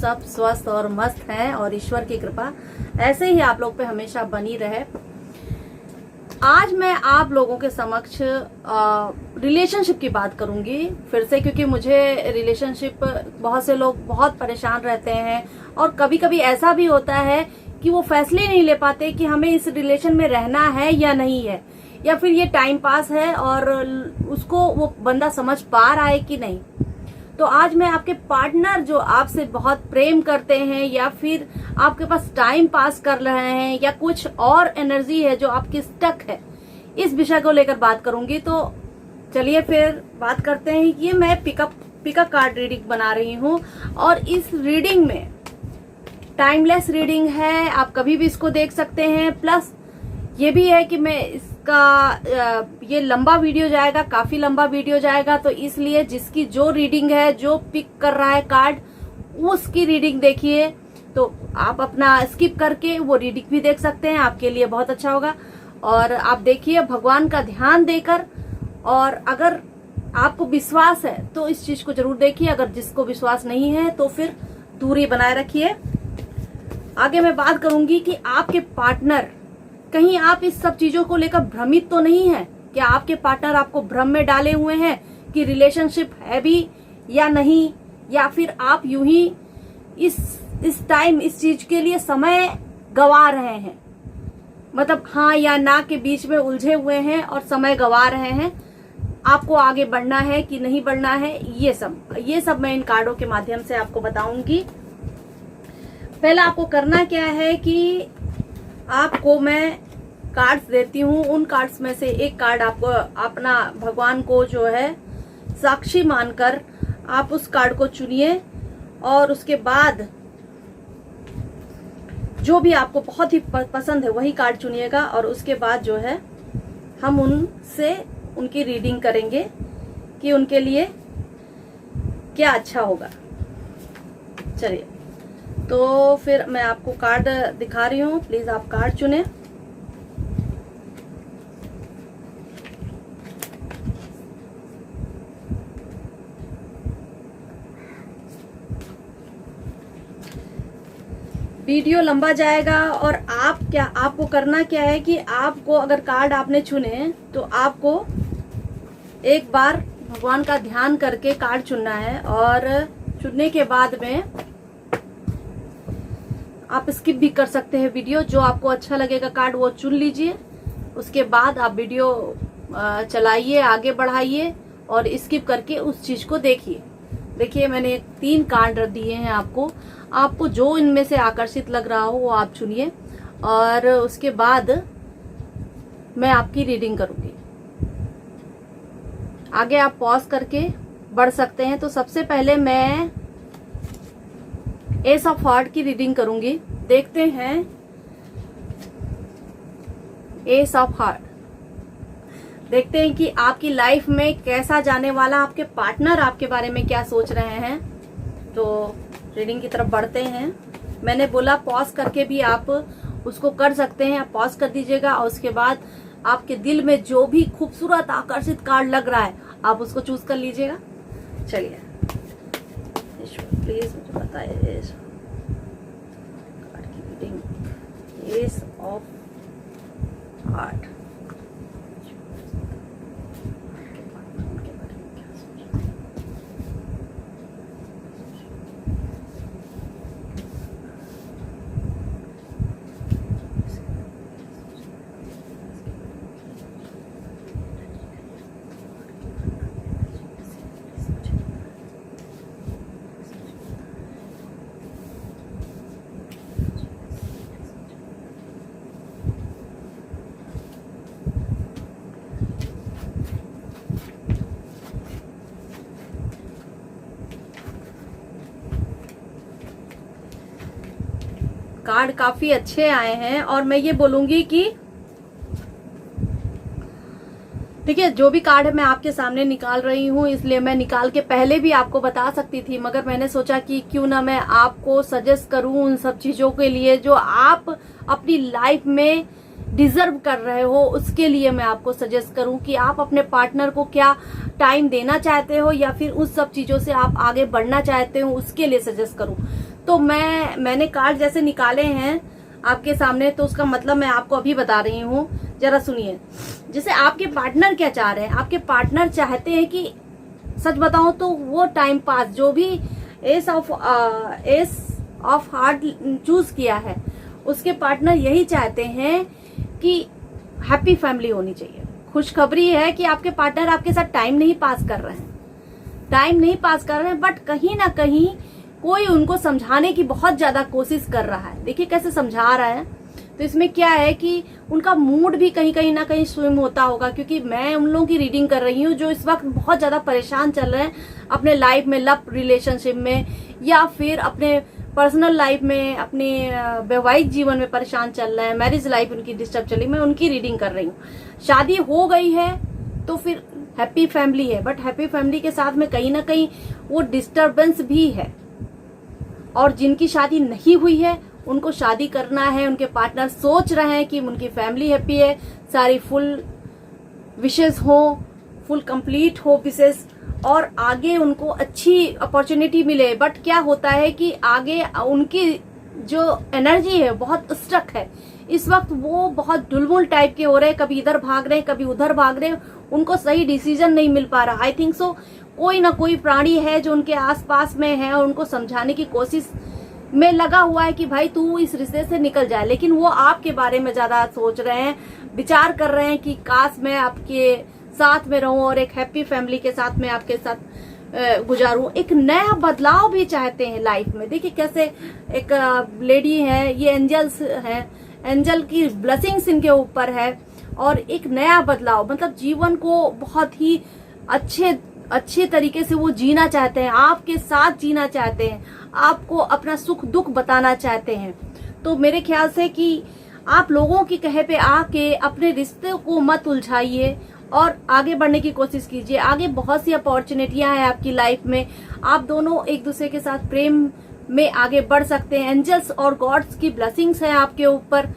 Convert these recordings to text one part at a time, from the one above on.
सब स्वस्थ और मस्त हैं और ईश्वर की कृपा ऐसे ही आप लोग पे हमेशा बनी रहे। आज मैं आप लोगों के समक्ष रिलेशनशिप की बात करूंगी फिर से, क्योंकि मुझे रिलेशनशिप बहुत से लोग बहुत परेशान रहते हैं और कभी कभी ऐसा भी होता है कि वो फैसले नहीं ले पाते कि हमें इस रिलेशन में रहना है या नहीं है, या फिर ये टाइम पास है और उसको वो बंदा समझ पा रहा है कि नहीं। तो आज मैं आपके पार्टनर जो आपसे बहुत प्रेम करते हैं या फिर आपके पास टाइम पास कर रहे हैं या कुछ और एनर्जी है जो आपकी स्टक है, इस विषय को लेकर बात करूंगी। तो चलिए फिर बात करते हैं। ये मैं पिकअप कार्ड रीडिंग बना रही हूँ और इस रीडिंग में टाइमलेस रीडिंग है, आप कभी भी इसको देख सकते हैं। प्लस ये भी है कि मैं इसका ये लंबा वीडियो जाएगा, काफी लंबा वीडियो जाएगा, तो इसलिए जिसकी जो रीडिंग है, जो पिक कर रहा है कार्ड, उसकी रीडिंग देखिए। तो आप अपना स्किप करके वो रीडिंग भी देख सकते हैं, आपके लिए बहुत अच्छा होगा। और आप देखिए भगवान का ध्यान देकर, और अगर आपको विश्वास है तो इस चीज को जरूर देखिए, अगर जिसको विश्वास नहीं है तो फिर दूरी बनाए रखिए। आगे मैं बात करूंगी कि आपके पार्टनर, कहीं आप इस सब चीजों को लेकर भ्रमित तो नहीं है? क्या आपके पार्टनर आपको भ्रम में डाले हुए हैं कि रिलेशनशिप है भी या नहीं, या फिर आप यूं ही इस टाइम इस चीज के लिए समय गवा रहे हैं, मतलब हाँ या ना के बीच में उलझे हुए हैं और समय गवा रहे हैं। आपको आगे बढ़ना है कि नहीं बढ़ना है, ये सब मैं इन कार्डों के माध्यम से आपको बताऊंगी। पहला आपको करना क्या है कि आपको मैं कार्ड्स देती हूँ, उन कार्ड्स में से एक कार्ड आपको अपना भगवान को जो है साक्षी मानकर आप उस कार्ड को चुनिए, और उसके बाद जो भी आपको बहुत ही पसंद है वही कार्ड चुनिएगा, और उसके बाद जो है हम उनसे उनकी रीडिंग करेंगे कि उनके लिए क्या अच्छा होगा। चलिए, तो फिर मैं आपको कार्ड दिखा रही हूँ, प्लीज आप कार्ड चुने। वीडियो लंबा जाएगा और आपको करना क्या है कि आपको, अगर कार्ड आपने चुने तो आपको एक बार भगवान का ध्यान करके कार्ड चुनना है, और चुनने के बाद में आप स्किप भी कर सकते हैं वीडियो। जो आपको अच्छा लगेगा कार्ड वो चुन लीजिए, उसके बाद आप वीडियो चलाइए, आगे बढ़ाइए और स्किप करके उस चीज को देखिए। देखिए मैंने 3 कार्ड दिए हैं आपको जो इनमें से आकर्षित लग रहा हो वो आप चुनिए, और उसके बाद मैं आपकी रीडिंग करूंगी। आगे आप पॉज करके बढ़ सकते हैं। तो सबसे पहले मैं एस ऑफ हार्ट की रीडिंग करूंगी। देखते हैं एस ऑफ हार्ट, देखते हैं कि आपकी लाइफ में कैसा जाने वाला, आपके पार्टनर आपके बारे में क्या सोच रहे हैं। तो रीडिंग की तरफ बढ़ते हैं। मैंने बोला पॉज करके भी आप उसको कर सकते हैं, आप पॉज कर दीजिएगा, और उसके बाद आपके दिल में जो भी खूबसूरत आकर्षित कार्ड लग रहा है आप उसको चूज कर लीजिएगा। चलिए, प्लीज मुझे बताइए कार्ड की reading. S of heart, card काफी अच्छे आए हैं, और मैं ये बोलूंगी कि देखिए जो भी कार्ड है मैं आपके सामने निकाल रही हूँ, इसलिए मैं निकाल के पहले भी आपको बता सकती थी, मगर मैंने सोचा कि क्यों ना मैं आपको सजेस्ट करूं उन सब चीजों के लिए जो आप अपनी लाइफ में डिजर्व कर रहे हो। उसके लिए मैं आपको सजेस्ट करूं कि आप अपने पार्टनर को क्या टाइम देना चाहते हो या फिर उस सब चीजों से आप आगे बढ़ना चाहते हो, उसके लिए सजेस्ट करूं। तो मैंने कार्ड जैसे निकाले हैं आपके सामने, तो उसका मतलब मैं आपको अभी बता रही हूँ, जरा सुनिए। जैसे आपके पार्टनर क्या चाह रहे हैं, आपके पार्टनर चाहते हैं कि सच बताऊं तो वो टाइम पास, जो भी एस ऑफ हार्ट चूज किया है, उसके पार्टनर यही चाहते हैं कि हैप्पी फैमिली होनी चाहिए। खुशखबरी है कि आपके पार्टनर आपके साथ टाइम नहीं पास कर रहे हैं, बट कहीं ना कहीं कोई उनको समझाने की बहुत ज्यादा कोशिश कर रहा है। देखिए कैसे समझा रहा है। तो इसमें क्या है कि उनका मूड भी कहीं ना कहीं स्विंग होता होगा, क्योंकि मैं उन लोगों की रीडिंग कर रही हूँ जो इस वक्त बहुत ज्यादा परेशान चल रहे हैं अपने लाइफ में, लव रिलेशनशिप में, या फिर अपने पर्सनल लाइफ में, अपने वैवाहिक जीवन में परेशान चल रहे हैं, मैरिज लाइफ उनकी डिस्टर्ब चली। मैं उनकी रीडिंग कर रही हूँ। शादी हो गई है तो फिर हैप्पी फैमिली है, बट हैप्पी फैमिली के साथ में कहीं ना कहीं वो डिस्टर्बेंस भी है। और जिनकी शादी नहीं हुई है उनको शादी करना है, उनके पार्टनर सोच रहे हैं कि उनकी फैमिली हैप्पी है, सारी फुल विशेष हो, फुल कंप्लीट हो विशेष, और आगे उनको अच्छी अपॉर्चुनिटी मिले। बट क्या होता है कि आगे उनकी जो एनर्जी है बहुत स्ट्रक है इस वक्त, वो बहुत डुलमुल टाइप के हो रहे हैं, कभी इधर भाग रहे हैं, कभी उधर भाग रहे हैं, उनको सही डिसीजन नहीं मिल पा रहा। आई थिंक सो कोई ना कोई प्राणी है जो उनके आसपास में है और उनको समझाने की कोशिश में लगा हुआ है कि भाई तू इस रिश्ते से निकल जाए, लेकिन वो आपके बारे में ज्यादा सोच रहे हैं, विचार कर रहे हैं कि काश मैं आपके साथ में रहूं और एक हैप्पी फैमिली के साथ में आपके साथ गुजारूं। एक नया बदलाव भी चाहते हैं लाइफ में। देखिए कैसे एक लेडी है, ये एंजल्स हैं, एंजल की ब्लेसिंग्स इनके ऊपर है, और एक नया बदलाव, मतलब जीवन को बहुत ही अच्छे तरीके से वो जीना चाहते हैं, आपके साथ जीना चाहते हैं, आपको अपना सुख दुख बताना चाहते हैं। तो मेरे ख्याल से कि आप लोगों की कहे पे आके अपने रिश्ते को मत उलझाइए और आगे बढ़ने की कोशिश कीजिए। आगे बहुत सी अपॉर्चुनिटियां हैं आपकी लाइफ में, आप दोनों एक दूसरे के साथ प्रेम में आगे बढ़ सकते हैं। एंजल्स और गॉड्स की ब्लेसिंग्स है आपके ऊपर।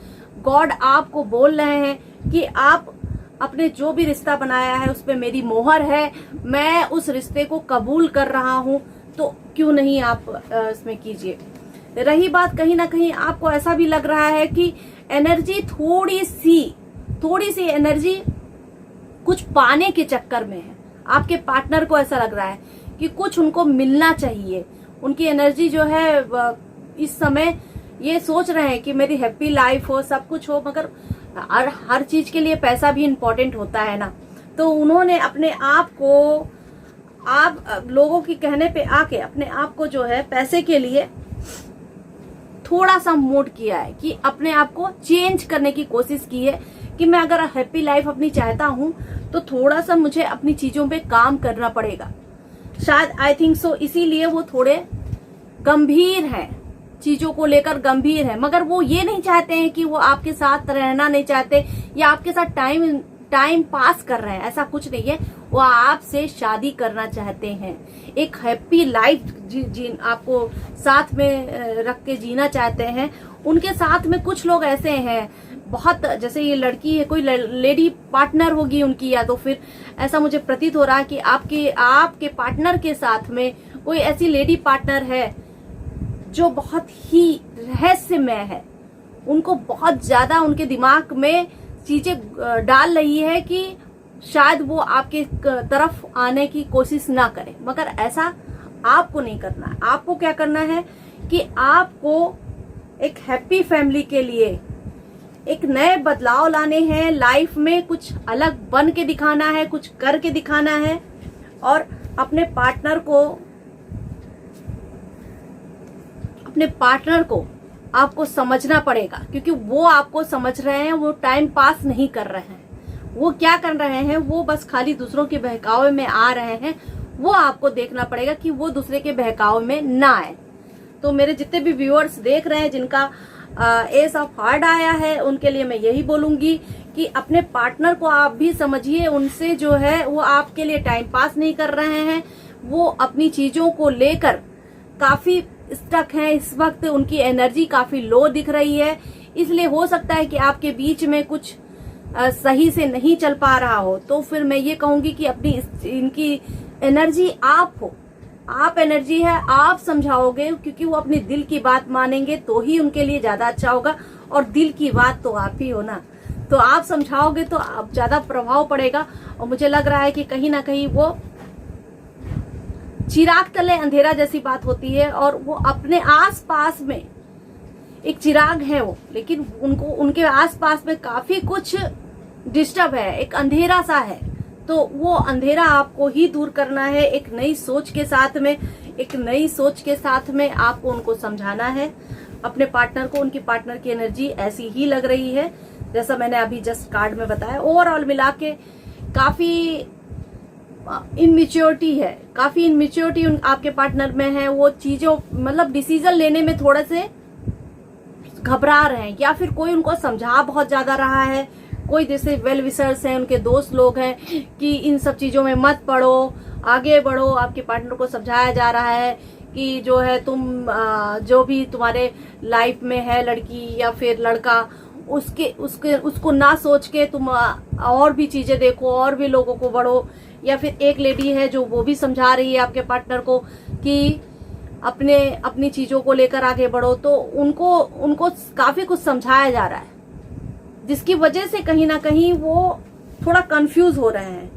गॉड आपको बोल रहे हैं कि आप अपने जो भी रिश्ता बनाया है उस पे मेरी मोहर है, मैं उस रिश्ते को कबूल कर रहा हूं, तो क्यों नहीं आप इसमें कीजिए। रही बात, कहीं ना कहीं आपको ऐसा भी लग रहा है कि एनर्जी थोड़ी सी एनर्जी कुछ पाने के चक्कर में है। आपके पार्टनर को ऐसा लग रहा है कि कुछ उनको मिलना चाहिए। उनकी एनर्जी जो है इस समय ये सोच रहे हैं कि मेरी हैप्पी लाइफ हो, सब कुछ हो, मगर हर चीज के लिए पैसा भी इम्पोर्टेंट होता है ना। तो उन्होंने अपने आप को, आप लोगों की कहने पे आके अपने आप को जो है पैसे के लिए थोड़ा सा मोड किया है, कि अपने आप को चेंज करने की कोशिश की है कि मैं अगर हैप्पी लाइफ अपनी चाहता हूं तो थोड़ा सा मुझे अपनी चीजों पे काम करना पड़ेगा। शायद आई थिंक सो इसीलिए वो थोड़े गंभीर हैं, चीजों को लेकर गंभीर है, मगर वो ये नहीं चाहते हैं कि वो आपके साथ रहना नहीं चाहते या आपके साथ टाइम पास कर रहे हैं, ऐसा कुछ नहीं है। वो आपसे शादी करना चाहते हैं, एक हैप्पी लाइफ आपको साथ में रख के जीना चाहते हैं। उनके साथ में कुछ लोग ऐसे हैं, बहुत, जैसे ये लड़की है, कोई लेडी पार्टनर होगी उनकी, या तो फिर ऐसा मुझे प्रतीत हो रहा है कि आपके पार्टनर के साथ में कोई ऐसी लेडी पार्टनर है जो बहुत ही रहस्यमय है। उनको बहुत ज्यादा उनके दिमाग में चीजें डाल रही है कि शायद वो आपके तरफ आने की कोशिश ना करे, मगर ऐसा आपको नहीं करना है। आपको क्या करना है कि आपको एक हैप्पी फैमिली के लिए एक नए बदलाव लाने हैं लाइफ में, कुछ अलग बन के दिखाना है, कुछ करके दिखाना है, और अपने पार्टनर को आपको समझना पड़ेगा, क्योंकि वो आपको समझ रहे हैं, वो टाइम पास नहीं कर रहे हैं। वो क्या कर रहे हैं, वो बस खाली दूसरों के बहकावे में आ रहे हैं। वो आपको देखना पड़ेगा कि वो दूसरे के बहकावे में ना आए। तो मेरे जितने भी व्यूअर्स देख रहे हैं जिनका एस ऑफ हार्ट आया है, उनके लिए मैं यही बोलूंगी कि अपने पार्टनर को आप भी समझिए। उनसे जो है वो आपके लिए टाइम पास नहीं कर रहे हैं, वो अपनी चीजों को लेकर काफी स्टक हैं इस वक्त, उनकी एनर्जी काफी लो दिख रही है। इसलिए हो सकता है कि आपके बीच में कुछ सही से नहीं चल पा रहा हो। तो फिर मैं ये कहूंगी कि अपनी इनकी एनर्जी आप हो, आप एनर्जी है, आप समझाओगे, क्योंकि वो अपनी दिल की बात मानेंगे तो ही उनके लिए ज्यादा अच्छा होगा। और दिल की बात तो आप ही हो ना, तो आप समझाओगे तो आप ज्यादा प्रभाव पड़ेगा। और मुझे लग रहा है कि कहीं ना कहीं वो चिराग तले अंधेरा जैसी बात होती है, और वो अपने आस पास में एक चिराग है वो, लेकिन उनको उनके आस पास में काफी कुछ डिस्टर्ब है, एक अंधेरा सा है। तो वो अंधेरा आपको ही दूर करना है, एक नई सोच के साथ में, एक नई सोच के साथ में आपको उनको समझाना है अपने पार्टनर को। उनकी पार्टनर की एनर्जी ऐसी ही लग रही है जैसा मैंने अभी जस्ट कार्ड में बताया। ओवरऑल मिला के काफी इनमेच्योरिटी है, काफी इनमेच्योरिटी आपके पार्टनर में है। वो चीजों मतलब डिसीजन लेने में थोड़े से घबरा रहे हैं, या फिर कोई उनको समझा बहुत ज्यादा रहा है। कोई जैसे वेल विशर्स हैं, उनके दोस्त लोग हैं कि इन सब चीजों में मत पड़ो, आगे बढ़ो। आपके पार्टनर को समझाया जा रहा है कि जो है तुम जो भी तुम्हारे लाइफ में है, लड़की या फिर लड़का, उसको ना सोच के तुम और भी चीजें देखो, और भी लोगों को बढ़ो। या फिर एक लेडी है जो वो भी समझा रही है आपके पार्टनर को कि अपनी चीजों को लेकर आगे बढ़ो। तो उनको काफी कुछ समझाया जा रहा है, जिसकी वजह से कहीं ना कहीं वो थोड़ा कंफ्यूज हो रहे हैं।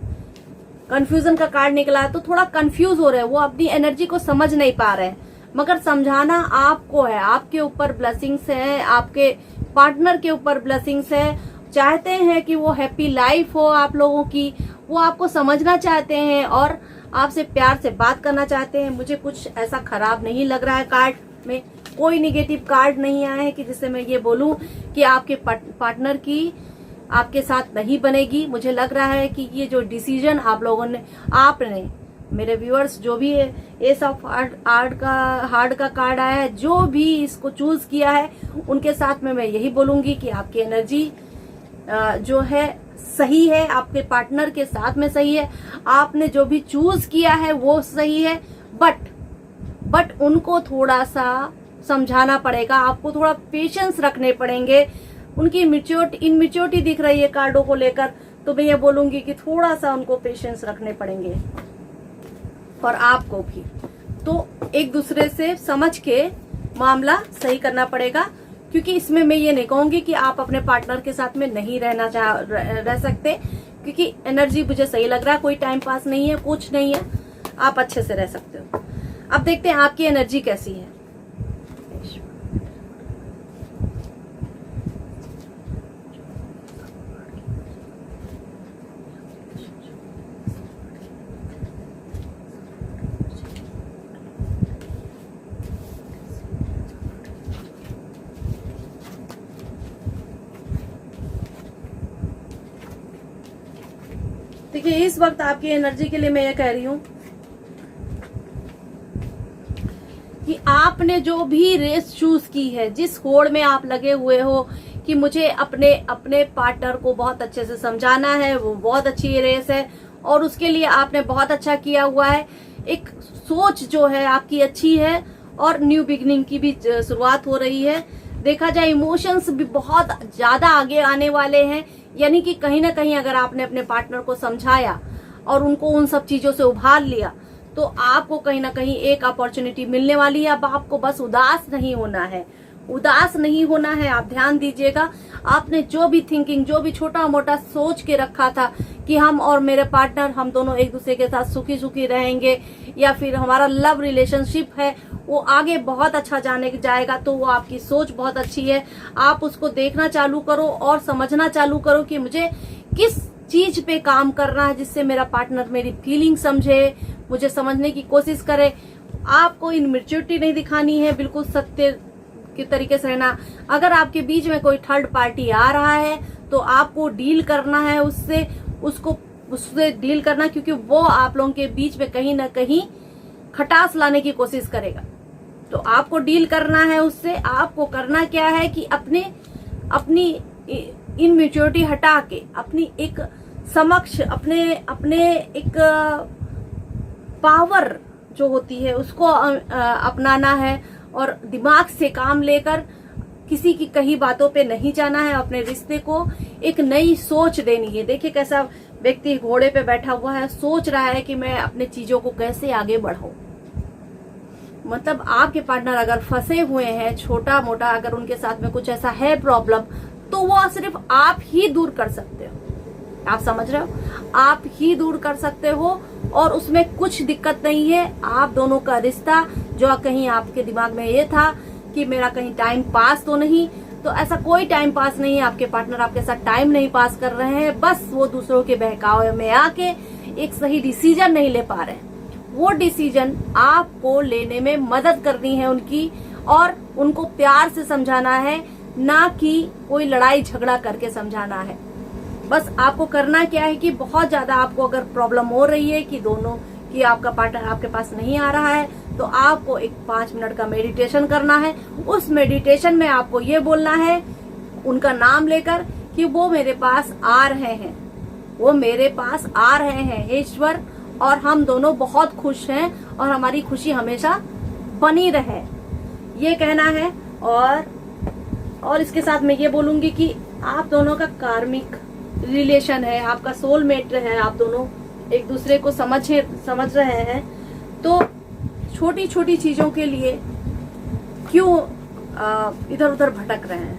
कंफ्यूजन का कार्ड निकला है तो थोड़ा कंफ्यूज हो रहे हैं, वो अपनी एनर्जी को समझ नहीं पा रहे हैं। मगर समझाना आपको है, आपके ऊपर ब्लेसिंग्स है, आपके पार्टनर के ऊपर ब्लेसिंग्स है। चाहते हैं कि वो हैप्पी लाइफ हो आप लोगों की, वो आपको समझना चाहते हैं और आपसे प्यार से बात करना चाहते हैं। मुझे कुछ ऐसा खराब नहीं लग रहा है, कार्ड में कोई निगेटिव कार्ड नहीं आए हैं कि जिससे मैं ये बोलूं कि आपके पार्टनर की आपके साथ नहीं बनेगी। मुझे लग रहा है कि ये जो डिसीजन आप लोगों ने, आपने, मेरे व्यूअर्स जो भी है, एस ऑफ हार्ट का कार्ड आया है, जो भी इसको चूज किया है उनके साथ में मैं यही बोलूंगी कि आपकी एनर्जी जो है सही है, आपके पार्टनर के साथ में सही है। आपने जो भी चूज किया है वो सही है, बट उनको थोड़ा सा समझाना पड़ेगा, आपको थोड़ा पेशेंस रखने पड़ेंगे। उनकी इनमेच्योरिटी दिख रही है कार्डों को लेकर, तो मैं ये बोलूंगी कि थोड़ा सा उनको पेशेंस रखने पड़ेंगे, और आपको भी। तो एक दूसरे से समझ के मामला सही करना पड़ेगा, क्योंकि इसमें मैं ये नहीं कहूंगी कि आप अपने पार्टनर के साथ में नहीं रह सकते, क्योंकि एनर्जी मुझे सही लग रहा है, कोई टाइम पास नहीं है, कुछ नहीं है, आप अच्छे से रह सकते हो। अब देखते हैं आपकी एनर्जी कैसी है। देखिए, इस वक्त आपकी एनर्जी के लिए मैं ये कह रही हूं कि आपने जो भी रेस चूज की है, जिस होड़ में आप लगे हुए हो कि मुझे अपने पार्टनर को बहुत अच्छे से समझाना है, वो बहुत अच्छी रेस है और उसके लिए आपने बहुत अच्छा किया हुआ है। एक सोच जो है आपकी अच्छी है और न्यू बिगिनिंग की भी शुरुआत हो रही है। देखा जाए इमोशंस भी बहुत ज्यादा आगे आने वाले हैं, यानी कि कहीं ना कहीं अगर आपने अपने पार्टनर को समझाया और उनको उन सब चीजों से उभार लिया, तो आपको कहीं ना कहीं एक अपॉर्चुनिटी मिलने वाली है। अब आपको बस उदास नहीं होना है, उदास नहीं होना है। आप ध्यान दीजिएगा, आपने जो भी थिंकिंग, जो भी छोटा मोटा सोच के रखा था कि हम और मेरे पार्टनर, हम दोनों एक दूसरे के साथ सुखी सुखी रहेंगे, या फिर हमारा लव रिलेशनशिप है वो आगे बहुत अच्छा जाने जाएगा, तो वो आपकी सोच बहुत अच्छी है। आप उसको देखना चालू करो और समझना चालू करो कि मुझे किस चीज पे काम करना है जिससे मेरा पार्टनर मेरी फीलिंग समझे, मुझे समझने की कोशिश करे। आपको इनमेच्योरिटी नहीं दिखानी है, बिल्कुल सत्य के तरीके से रहना। अगर आपके बीच में कोई थर्ड पार्टी आ रहा है तो आपको डील करना है उससे डील करना, क्योंकि वो आप लोगों के बीच में कहीं ना कहीं खटास लाने की कोशिश करेगा। तो आपको डील करना है उससे। आपको करना क्या है कि अपनी इनमेच्योरिटी हटा के अपनी एक समक्ष अपने एक पावर जो होती है उसको अपनाना है, और दिमाग से काम लेकर किसी की कही बातों पे नहीं जाना है। अपने रिश्ते को एक नई सोच देनी है। देखिए कैसा व्यक्ति घोड़े पे बैठा हुआ है, सोच रहा है कि मैं अपने चीजों को कैसे आगे बढ़ाऊं। मतलब आपके पार्टनर अगर फंसे हुए हैं, छोटा मोटा अगर उनके साथ में कुछ ऐसा है प्रॉब्लम, तो वो सिर्फ आप ही दूर कर सकते हो। आप समझ रहे हो, आप ही दूर कर सकते हो और उसमें कुछ दिक्कत नहीं है। आप दोनों का रिश्ता जो कहीं आपके दिमाग में ये था कि मेरा कहीं टाइम पास तो नहीं, तो ऐसा कोई टाइम पास नहीं है। आपके पार्टनर आपके साथ टाइम नहीं पास कर रहे हैं, बस वो दूसरों के बहकावे में आके एक सही डिसीजन नहीं ले पा रहे हैं। वो डिसीजन आपको लेने में मदद करनी है उनकी, और उनको प्यार से समझाना है, ना कि कोई लड़ाई झगड़ा करके समझाना है। बस आपको करना क्या है कि बहुत ज्यादा आपको अगर प्रॉब्लम हो रही है कि दोनों कि आपका पार्टनर आपके पास नहीं आ रहा है, तो आपको एक 5 मिनट का मेडिटेशन करना है। उस मेडिटेशन में आपको ये बोलना है उनका नाम लेकर कि वो मेरे पास आ रहे हैं, वो मेरे पास आ रहे हैं ईश्वर, और हम दोनों बहुत खुश हैं और हमारी खुशी हमेशा बनी रहे, ये कहना है। और इसके साथ मैं ये बोलूंगी कि आप दोनों का कार्मिक रिलेशन है, आपका सोलमेट है, आप दोनों एक दूसरे को समझ रहे हैं। तो छोटी छोटी चीजों के लिए क्यों इधर उधर भटक रहे हैं?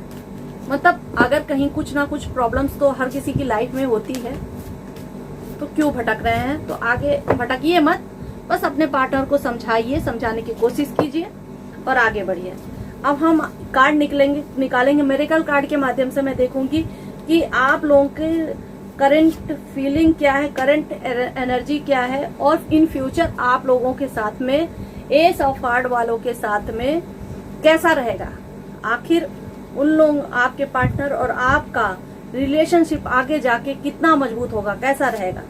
मतलब अगर कहीं कुछ ना कुछ प्रॉब्लम्स तो हर किसी की लाइफ में होती है, तो क्यों भटक रहे हैं? तो आगे भटकिए मत, बस अपने पार्टनर को समझाइए, समझाने की कोशिश कीजिए और आगे बढ़िए। अब हम कार्ड निकालेंगे। मिरेकल कार्ड के माध्यम से मैं देखूंगी कि आप लोगों के करंट फीलिंग क्या है, करंट एनर्जी क्या है, और इन फ्यूचर आप लोगों के साथ में, एस ऑफ हार्ट वालों के साथ में कैसा रहेगा। आखिर उन लोग, आपके पार्टनर और आपका रिलेशनशिप आगे जाके कितना मजबूत होगा, कैसा रहेगा।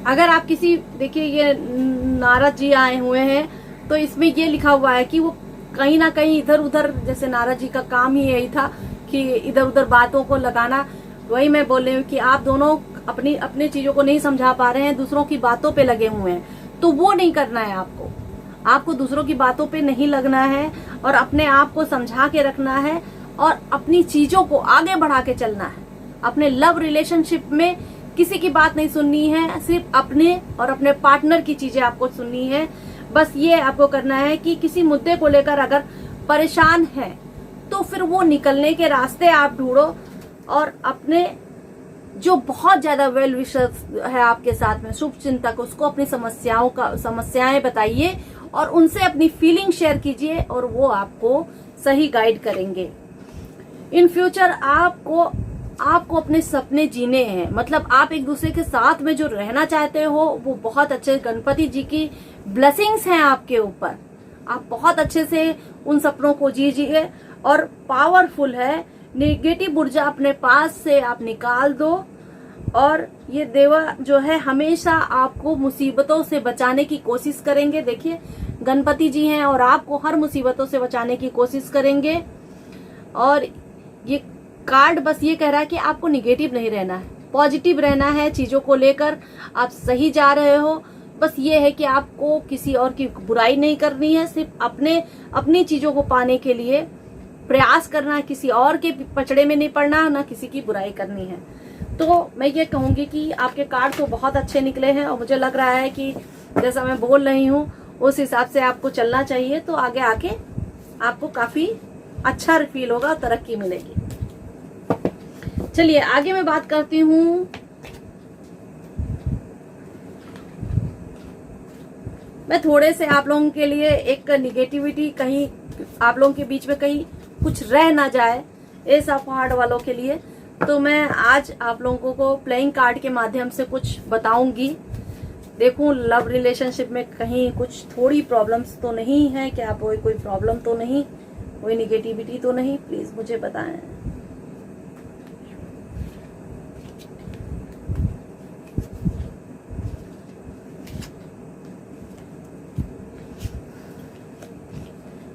अगर आप किसी, देखिए ये नारद जी आए हुए हैं, तो इसमें ये लिखा हुआ है कि वो कहीं ना कहीं इधर उधर, जैसे नारद जी का काम ही यही था कि इधर उधर बातों को लगाना। वही मैं बोल रही हूँ कि आप दोनों अपनी चीजों को नहीं समझा पा रहे हैं, दूसरों की बातों पे लगे हुए हैं। तो वो नहीं करना है आपको दूसरों की बातों पे नहीं लगना है, और अपने आप को समझा के रखना है, और अपनी चीजों को आगे बढ़ा के चलना है। अपने लव रिलेशनशिप में किसी की बात नहीं सुननी है, सिर्फ अपने और अपने पार्टनर की चीजें आपको सुननी है। बस ये आपको करना है कि किसी मुद्दे को लेकर अगर परेशान है, तो फिर वो निकलने के रास्ते आप ढूंढो, और अपने जो बहुत ज्यादा वेल विशर्स है आपके साथ में, शुभ चिंतक, उसको अपनी समस्याएं बताइए और उनसे अपनी फीलिंग शेयर कीजिए, और वो आपको सही गाइड करेंगे। इन फ्यूचर आपको अपने सपने जीने हैं। मतलब आप एक दूसरे के साथ में जो रहना चाहते हो, वो बहुत अच्छे गणपति जी की ब्लेसिंग्स हैं आपके ऊपर। आप बहुत अच्छे से उन सपनों को जीजिए, और पावरफुल है। नेगेटिव ऊर्जा अपने पास से आप निकाल दो, और ये देवा जो है हमेशा आपको मुसीबतों से बचाने की कोशिश करेंगे। देखिए गणपति जी हैं और आपको हर मुसीबतों से बचाने की कोशिश करेंगे। और ये कार्ड बस ये कह रहा है कि आपको निगेटिव नहीं रहना है, पॉजिटिव रहना है। चीजों को लेकर आप सही जा रहे हो। बस ये है कि आपको किसी और की बुराई नहीं करनी है, सिर्फ अपनी चीजों को पाने के लिए प्रयास करना है। किसी और के पचड़े में नहीं पड़ना, ना किसी की बुराई करनी है। तो मैं ये कहूंगी कि आपके कार्ड तो बहुत अच्छे निकले हैं, और मुझे लग रहा है कि जैसा मैं बोल रही हूँ उस हिसाब से आपको चलना चाहिए। तो आगे आके आपको काफी अच्छा फील होगा, तरक्की मिलेगी। चलिए आगे मैं बात करती हूँ। मैं थोड़े से आप लोगों के लिए एक निगेटिविटी कहीं आप लोगों के बीच में कहीं कुछ रह ना जाए, एस ऑफ हार्ट वालों के लिए, तो मैं आज आप लोगों को प्लेइंग कार्ड के माध्यम से कुछ बताऊंगी। देखूं लव रिलेशनशिप में कहीं कुछ थोड़ी प्रॉब्लम्स तो नहीं है क्या, कोई प्रॉब्लम तो नहीं, कोई निगेटिविटी तो नहीं, प्लीज मुझे बताएं।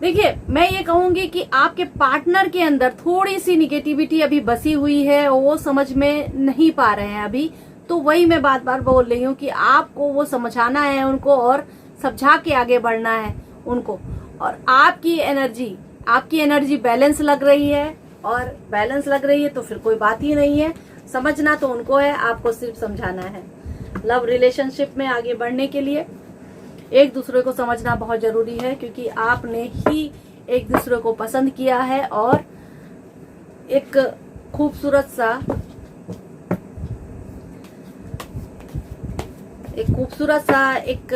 देखिए मैं ये कहूंगी कि आपके पार्टनर के अंदर थोड़ी सी निगेटिविटी अभी बसी हुई है, और वो समझ में नहीं पा रहे हैं अभी। तो वही मैं बार बार बोल रही हूँ कि आपको वो समझाना है उनको, और समझा के आगे बढ़ना है उनको। और आपकी एनर्जी बैलेंस लग रही है, और बैलेंस लग रही है तो फिर कोई बात ही नहीं है। समझना तो उनको है, आपको सिर्फ समझाना है। लव रिलेशनशिप में आगे बढ़ने के लिए एक दूसरे को समझना बहुत जरूरी है, क्योंकि आपने ही एक दूसरे को पसंद किया है और एक खूबसूरत सा एक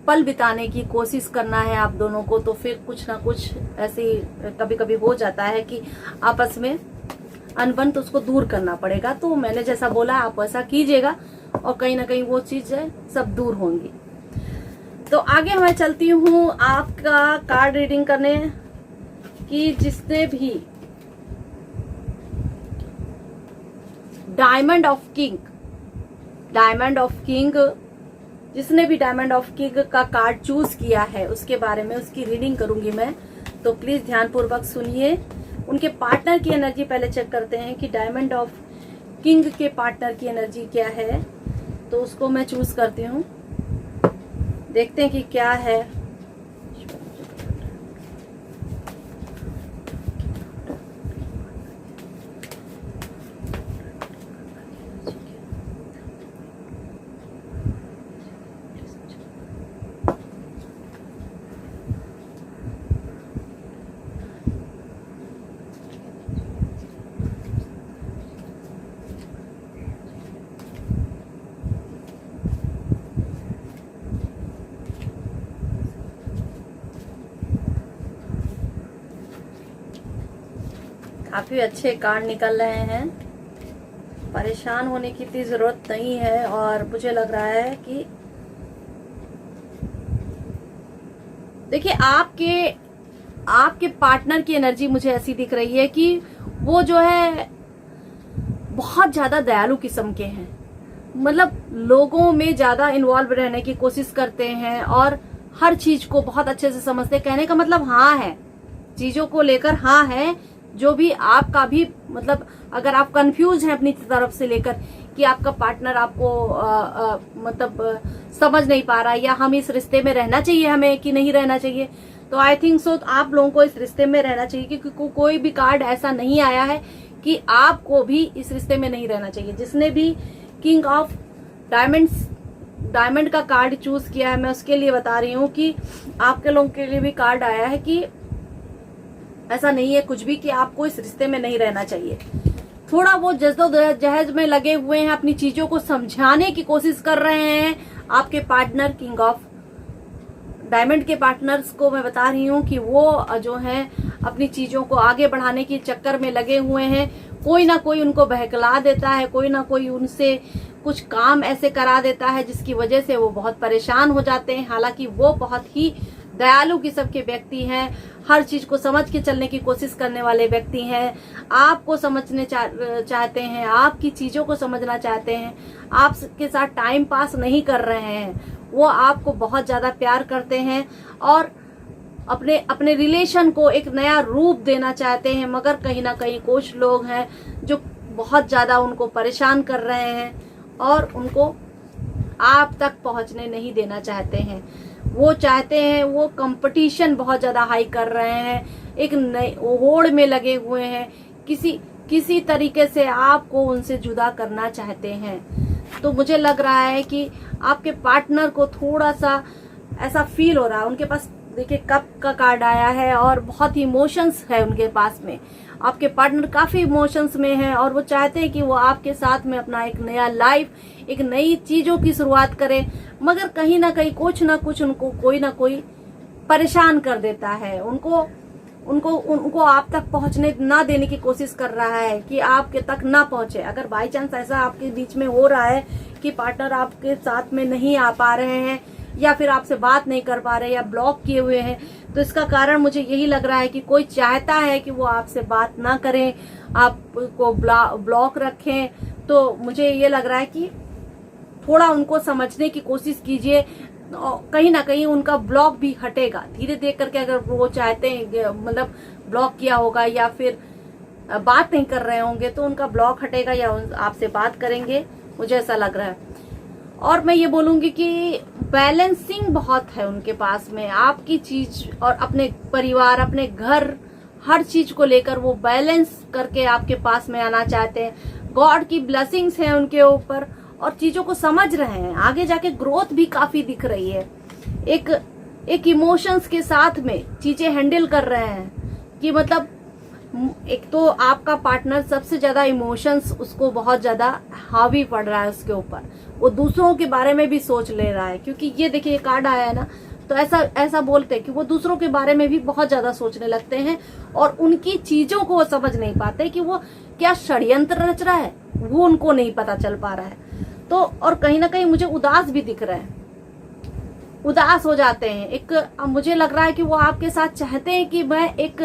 पल बिताने की कोशिश करना है आप दोनों को। तो फिर कुछ ना कुछ ऐसे कभी कभी हो जाता है कि आपस में अनबन, तो उसको दूर करना पड़ेगा। तो मैंने जैसा बोला आप वैसा कीजिएगा और कहीं ना कहीं वो चीजें सब दूर होंगी। तो आगे मैं चलती हूँ आपका कार्ड रीडिंग करने की। जिसने भी डायमंड ऑफ किंग जिसने भी डायमंड ऑफ किंग का कार्ड चूज किया है उसके बारे में उसकी रीडिंग करूंगी मैं। तो प्लीज ध्यानपूर्वक सुनिए। उनके पार्टनर की एनर्जी पहले चेक करते हैं कि डायमंड ऑफ किंग के पार्टनर की एनर्जी क्या है। तो उसको मैं चूज करती हूँ, देखते हैं कि क्या है। काफी अच्छे कार्ड निकल रहे हैं। परेशान होने की इतनी जरूरत नहीं है और मुझे लग रहा है कि देखिए आपके पार्टनर की एनर्जी मुझे ऐसी दिख रही है कि वो जो है बहुत ज्यादा दयालु किस्म के हैं। मतलब लोगों में ज्यादा इन्वॉल्व रहने की कोशिश करते हैं और हर चीज को बहुत अच्छे से समझते हैं। कहने का मतलब हाँ है, चीजों को लेकर हाँ है। जो भी आपका भी मतलब अगर आप कंफ्यूज हैं अपनी तरफ से लेकर कि आपका पार्टनर आपको मतलब समझ नहीं पा रहा है या हम इस रिश्ते में रहना चाहिए हमें कि नहीं रहना चाहिए, तो आई थिंक सो आप लोगों को इस रिश्ते में रहना चाहिए। क्योंकि कोई भी कार्ड ऐसा नहीं आया है कि आपको भी इस रिश्ते में नहीं रहना चाहिए। जिसने भी किंग ऑफ डायमंड का कार्ड चूज किया है मैं उसके लिए बता रही हूँ कि आपके लोगों के लिए भी कार्ड आया है कि ऐसा नहीं है कुछ भी कि आपको इस रिश्ते में नहीं रहना चाहिए। थोड़ा वो जद्दोजहद में लगे हुए हैं, अपनी चीजों को समझाने की कोशिश कर रहे हैं। आपके पार्टनर किंग ऑफ डायमंड के पार्टनर्स को मैं बता रही हूँ कि वो जो है अपनी चीजों को आगे बढ़ाने के चक्कर में लगे हुए हैं। कोई ना कोई उनको बहकला देता है, कोई ना कोई उनसे कुछ काम ऐसे करा देता है जिसकी वजह से वो बहुत परेशान हो जाते हैं। हालांकि वो बहुत ही दयालु किस्म के व्यक्ति हैं, हर चीज को समझ के चलने की कोशिश करने वाले व्यक्ति हैं। आपको समझने चाहते हैं, आपकी चीजों को समझना चाहते हैं, आपके साथ टाइम पास नहीं कर रहे हैं। वो आपको बहुत ज्यादा प्यार करते हैं और अपने रिलेशन को एक नया रूप देना चाहते हैं। मगर कहीं ना कहीं कुछ लोग हैं जो बहुत ज्यादा उनको परेशान कर रहे हैं और उनको आप तक पहुंचने नहीं देना चाहते हैं। वो चाहते हैं, वो कंपटीशन बहुत ज्यादा हाई कर रहे हैं, एक नई होड़ में लगे हुए हैं, किसी तरीके से आपको उनसे जुदा करना चाहते हैं। तो मुझे लग रहा है कि आपके पार्टनर को थोड़ा सा ऐसा फील हो रहा है। उनके पास देखिए कप का कार्ड आया है और बहुत ही इमोशंस है उनके पास में। आपके पार्टनर काफी इमोशंस में है और वो चाहते हैं कि वो आपके साथ में अपना एक नया लाइफ, एक नई चीजों की शुरुआत करे। मगर कहीं ना कहीं कुछ ना कुछ उनको कोई ना कोई परेशान कर देता है। उनको आप तक पहुंचने ना देने की कोशिश कर रहा है कि आपके तक ना पहुंचे। अगर बाई चांस ऐसा आपके बीच में हो रहा है कि पार्टनर आपके साथ में नहीं आ पा रहे हैं या फिर आपसे बात नहीं कर पा रहे या ब्लॉक किए हुए हैं, तो इसका कारण मुझे यही लग रहा है कि कोई चाहता है कि वो आपसे बात ना करें, आपको ब्लॉक रखें। तो मुझे ये लग रहा है कि थोड़ा उनको समझने की कोशिश कीजिए। कहीं ना कहीं उनका ब्लॉक भी हटेगा धीरे धीरे करके। अगर वो चाहते हैं मतलब ब्लॉक किया होगा या फिर बात नहीं कर रहे होंगे तो उनका ब्लॉक हटेगा या आपसे बात करेंगे, मुझे ऐसा लग रहा है। और मैं ये बोलूंगी कि बैलेंसिंग बहुत है उनके पास में। आपकी चीज और अपने परिवार, अपने घर, हर चीज को लेकर वो बैलेंस करके आपके पास में आना चाहते हैं। गॉड की ब्लेसिंग्स हैं उनके ऊपर और चीजों को समझ रहे हैं, आगे जाके ग्रोथ भी काफी दिख रही है। एक इमोशंस के साथ में चीजें हैंडल कर रहे हैं कि मतलब एक तो आपका पार्टनर सबसे ज्यादा इमोशंस उसको बहुत ज्यादा हावी पड़ रहा है उसके ऊपर, वो दूसरों के बारे में भी सोच ले रहा है, क्योंकि ये देखिए कार्ड आया है ना, तो ऐसा बोलते हैं कि वो दूसरों के बारे में भी बहुत ज्यादा सोचने लगते हैं और उनकी चीजों को वो समझ नहीं पाते कि वो क्या षड्यंत्र रच रहा है, वो उनको नहीं पता चल पा रहा है। तो और कहीं ना कहीं मुझे उदास भी दिख रहा है, उदास हो जाते हैं। मुझे लग रहा है कि वो आपके साथ चाहते हैं कि मैं एक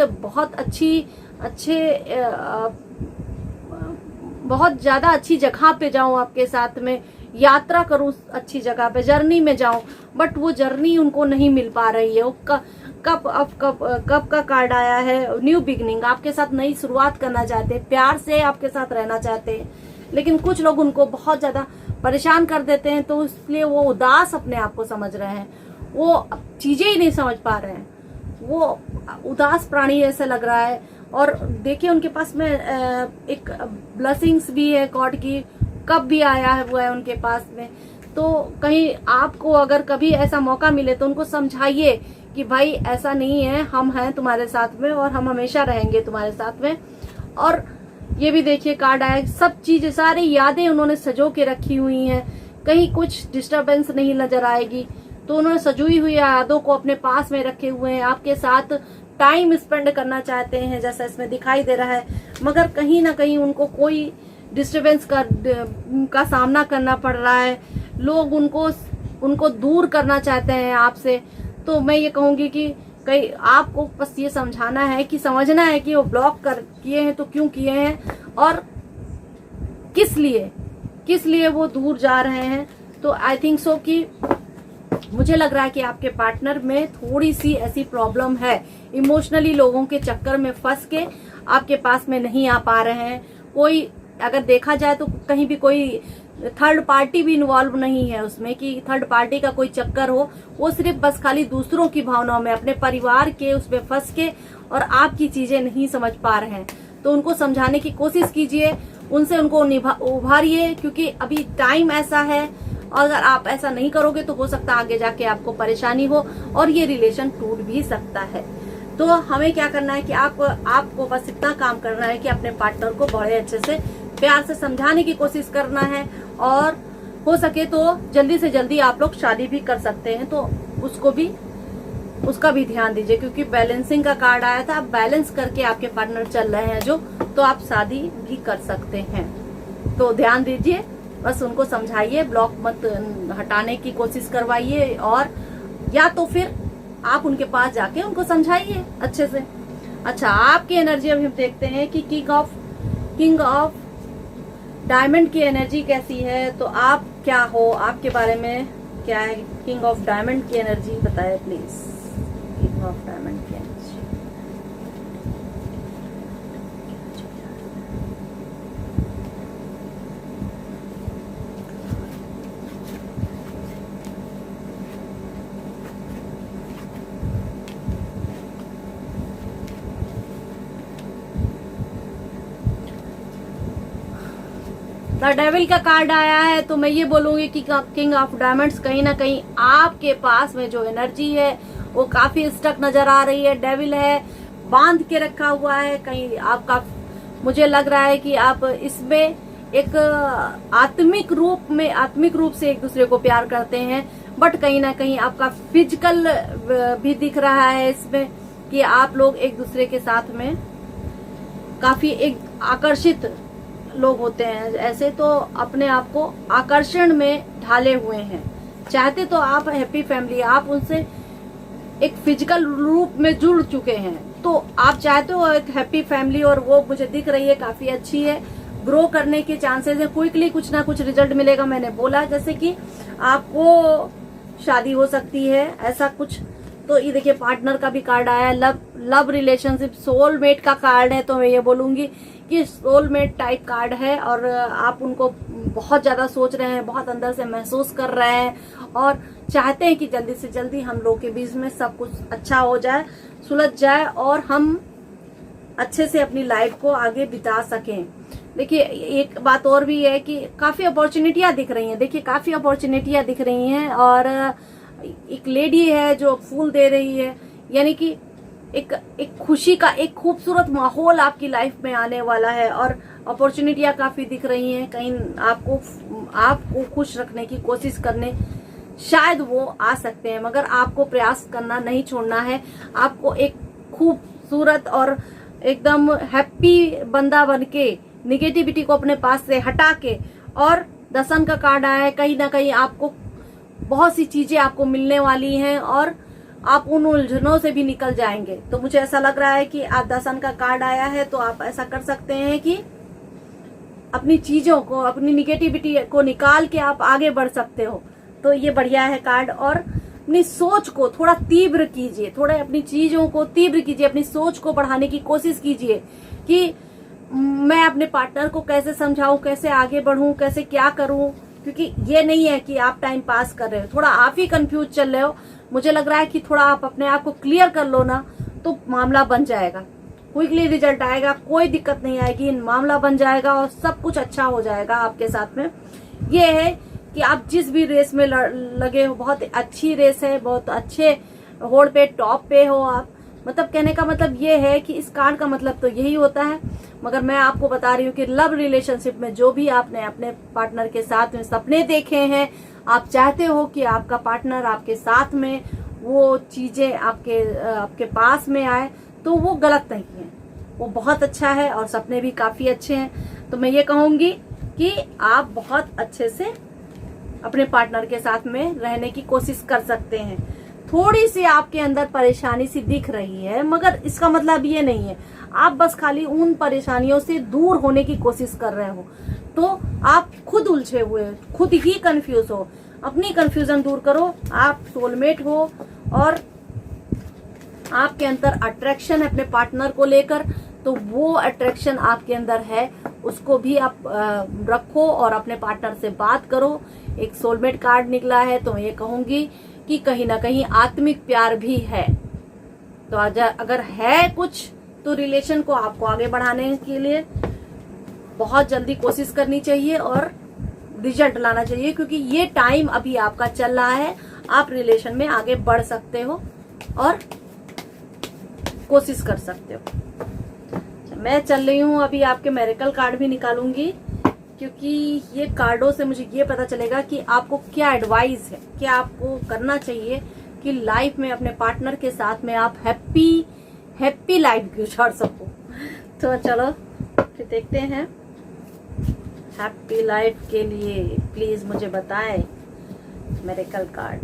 बहुत ज्यादा अच्छी जगह पे जाऊं, आपके साथ में यात्रा करूं, अच्छी जगह पे जर्नी में जाऊं, बट वो जर्नी उनको नहीं मिल पा रही है। वो कब का कार्ड आया है, न्यू बिगनिंग, आपके साथ नई शुरुआत करना चाहते हैं, प्यार से आपके साथ रहना चाहते हैं, लेकिन कुछ लोग उनको बहुत ज्यादा परेशान कर देते हैं, तो इसलिए वो उदास अपने आप को समझ रहे हैं, वो चीजें ही नहीं समझ पा रहे हैं, वो उदास प्राणी ऐसा लग रहा है। और देखिए उनके पास में एक ब्लेसिंग्स भी है गॉड की, कब भी आया है वो है उनके पास में। तो कहीं आपको अगर कभी ऐसा मौका मिले तो उनको समझाइए कि भाई ऐसा नहीं है, हम हैं तुम्हारे साथ में और हम हमेशा रहेंगे तुम्हारे साथ में। और ये भी देखिए कार्ड आया, सब चीजें सारी यादें उन्होंने सजो के रखी हुई हैं, कहीं कुछ डिस्टरबेंस नहीं नजर आएगी, तो उन्होंने सजोई हुई यादों को अपने पास में रखे हुए हैं, आपके साथ टाइम स्पेंड करना चाहते हैं जैसा इसमें दिखाई दे रहा है, मगर कहीं ना कहीं उनको कोई डिस्टरबेंस का सामना करना पड़ रहा है, लोग उनको दूर करना चाहते हैं आपसे। तो मैं ये कहूंगी कि कहीं आपको बस ये समझना है कि समझना है कि वो ब्लॉक किए हैं तो क्यों किए हैं और किस लिए वो दूर जा रहे हैं। तो आई थिंक सो कि मुझे लग रहा है कि आपके पार्टनर में थोड़ी सी ऐसी प्रॉब्लम है, इमोशनली लोगों के चक्कर में फंस के आपके पास में नहीं आ पा रहे हैं। कोई अगर देखा जाए तो कहीं भी कोई थर्ड पार्टी भी इन्वॉल्व नहीं है उसमें कि थर्ड पार्टी का कोई चक्कर हो, वो सिर्फ बस खाली दूसरों की भावनाओं में, अपने परिवार के उसमें फंस के और आपकी चीजें नहीं समझ पा रहे हैं। तो उनको समझाने की कोशिश कीजिए, उनको उभारिए, क्योंकि अभी टाइम ऐसा है, और अगर आप ऐसा नहीं करोगे तो हो सकता है आगे जाके आपको परेशानी हो और ये रिलेशन टूट भी सकता है। तो हमें क्या करना है कि आपको बस इतना काम करना है कि अपने पार्टनर को बड़े अच्छे से प्यार से समझाने की कोशिश करना है, और हो सके तो जल्दी से जल्दी आप लोग शादी भी कर सकते हैं, तो उसका भी ध्यान दीजिए, क्योंकि बैलेंसिंग का कार्ड आया था। आप बैलेंस करके आपके पार्टनर चल रहे हैं जो, तो आप शादी भी कर सकते हैं। तो ध्यान दीजिए, बस उनको समझाइए, ब्लॉक मत हटाने की कोशिश करवाइए, और या तो फिर आप उनके पास जाके उनको समझाइए अच्छे से। अच्छा, आपकी एनर्जी अभी हम देखते हैं कि किंग ऑफ डायमंड की एनर्जी कैसी है, तो आप क्या हो, आपके बारे में क्या है। किंग ऑफ डायमंड की एनर्जी बताए प्लीज। किंग ऑफ डायमंड की एनर्जी, द डेविल का कार्ड आया है, तो मैं ये बोलूंगी कि किंग ऑफ डायमंड्स कहीं ना कहीं आपके पास में जो एनर्जी है वो काफी स्टक नजर आ रही है। डेविल है, बांध के रखा हुआ है, कहीं आपका मुझे लग रहा है कि आप इसमें एक आत्मिक रूप से एक दूसरे को प्यार करते हैं, बट कहीं ना कहीं आपका फिजिकल भी दिख रहा है इसमें कि आप लोग एक दूसरे के साथ में काफी एक आकर्षित लोग होते हैं। ऐसे तो अपने आप को आकर्षण में ढाले हुए हैं, चाहते तो आप हैप्पी फैमिली, आप उनसे एक फिजिकल रूप में जुड़ चुके हैं, तो आप चाहते हो एक हैप्पी फैमिली, और वो मुझे दिख रही है काफी अच्छी है, ग्रो करने के चांसेस है, क्विकली कुछ ना कुछ रिजल्ट मिलेगा। मैंने बोला जैसे कि आपको शादी हो सकती है, ऐसा कुछ। तो ये देखिए पार्टनर का भी कार्ड आया है, लव रिलेशनशिप, सोलमेट का कार्ड है, तो मैं ये बोलूंगी कि सोलमेट टाइप कार्ड है, और आप उनको बहुत ज्यादा सोच रहे हैं, बहुत अंदर से महसूस कर रहे हैं, और चाहते हैं कि जल्दी से जल्दी हम लोग के बीच में सब कुछ अच्छा हो जाए, सुलझ जाए, और हम अच्छे से अपनी लाइफ को आगे बिता सकें। देखिए एक बात और भी है कि काफी अपॉर्चुनिटियां दिख रही हैं। देखिए काफी अपॉर्चुनिटियां दिख रही हैं और एक लेडी है जो फूल दे रही है, यानी कि एक खुशी का एक खूबसूरत माहौल आपकी लाइफ में आने वाला है और अपॉर्चुनिटियां काफी दिख रही हैं। कहीं आपको खुश रखने की कोशिश करने शायद वो आ सकते हैं, मगर आपको प्रयास करना नहीं छोड़ना है। आपको एक खूबसूरत और एकदम हैप्पी बंदा बनके निगेटिविटी को अपने पास से हटा के, और दसन का कार्ड आया है, कहीं ना कहीं आपको बहुत सी चीजें आपको मिलने वाली हैं और आप उन उलझनों से भी निकल जाएंगे। तो मुझे ऐसा लग रहा है कि आप दसन का कार्ड आया है तो आप ऐसा कर सकते हैं कि अपनी चीजों को, अपनी निगेटिविटी को निकाल के आप आगे बढ़ सकते हो। तो ये बढ़िया है कार्ड। और अपनी सोच को थोड़ा तीव्र कीजिए, थोड़ा अपनी चीजों को तीव्र कीजिए, अपनी सोच को बढ़ाने की कोशिश कीजिए कि मैं अपने पार्टनर को कैसे समझाऊं, कैसे आगे बढ़ूं, कैसे क्या करूं। क्योंकि ये नहीं है कि आप टाइम पास कर रहे हो, थोड़ा आप ही कंफ्यूज चल रहे हो। मुझे लग रहा है कि थोड़ा आप अपने आप को क्लियर कर लो ना, तो मामला बन जाएगा, क्विकली रिजल्ट आएगा, कोई दिक्कत नहीं आएगी, मामला बन जाएगा और सब कुछ अच्छा हो जाएगा आपके साथ में। ये है कि आप जिस भी रेस में लगे हो, बहुत अच्छी रेस है, बहुत अच्छे होड़ पे, टॉप पे हो आप। मतलब कहने का मतलब ये है कि इस कार्ड का मतलब तो यही होता है। मगर मैं आपको बता रही हूँ कि लव रिलेशनशिप में जो भी आपने अपने पार्टनर के साथ में सपने देखे हैं, आप चाहते हो कि आपका पार्टनर आपके साथ में वो चीजें आपके पास में आए, तो वो गलत नहीं है, वो बहुत अच्छा है और सपने भी काफी अच्छे हैं। तो मैं ये कहूंगी कि आप बहुत अच्छे से अपने पार्टनर के साथ में रहने की कोशिश कर सकते हैं। थोड़ी सी आपके अंदर परेशानी सी दिख रही है, मगर इसका मतलब ये नहीं है आप बस खाली उन परेशानियों से दूर होने की कोशिश कर रहे हो। तो आप खुद उलझे हुए हो, खुद ही कंफ्यूज हो, अपनी कंफ्यूजन दूर करो। आप सोलमेट हो और आपके अंदर अट्रैक्शन है अपने पार्टनर को लेकर, तो वो अट्रैक्शन आपके अंदर है, उसको भी आप रखो और अपने पार्टनर से बात करो। एक सोलमेट कार्ड निकला है, तो मैं ये कहूंगी कि कहीं ना कहीं आत्मिक प्यार भी है। तो अगर है कुछ, तो रिलेशन को आपको आगे बढ़ाने के लिए बहुत जल्दी कोशिश करनी चाहिए और रिजल्ट लाना चाहिए, क्योंकि ये टाइम अभी आपका चल रहा है। आप रिलेशन में आगे बढ़ सकते हो और कोशिश कर सकते हो। मैं चल रही हूँ, अभी आपके मिरेकल कार्ड भी निकालूंगी, क्योंकि ये कार्डों से मुझे ये पता चलेगा कि आपको क्या एडवाइस है, क्या आपको करना चाहिए कि लाइफ में अपने पार्टनर के साथ में आप हैप्पी लाइफ गुजार सको। तो चलो फिर देखते हैं। हैप्पी लाइफ के लिए प्लीज मुझे बताएं miracle card.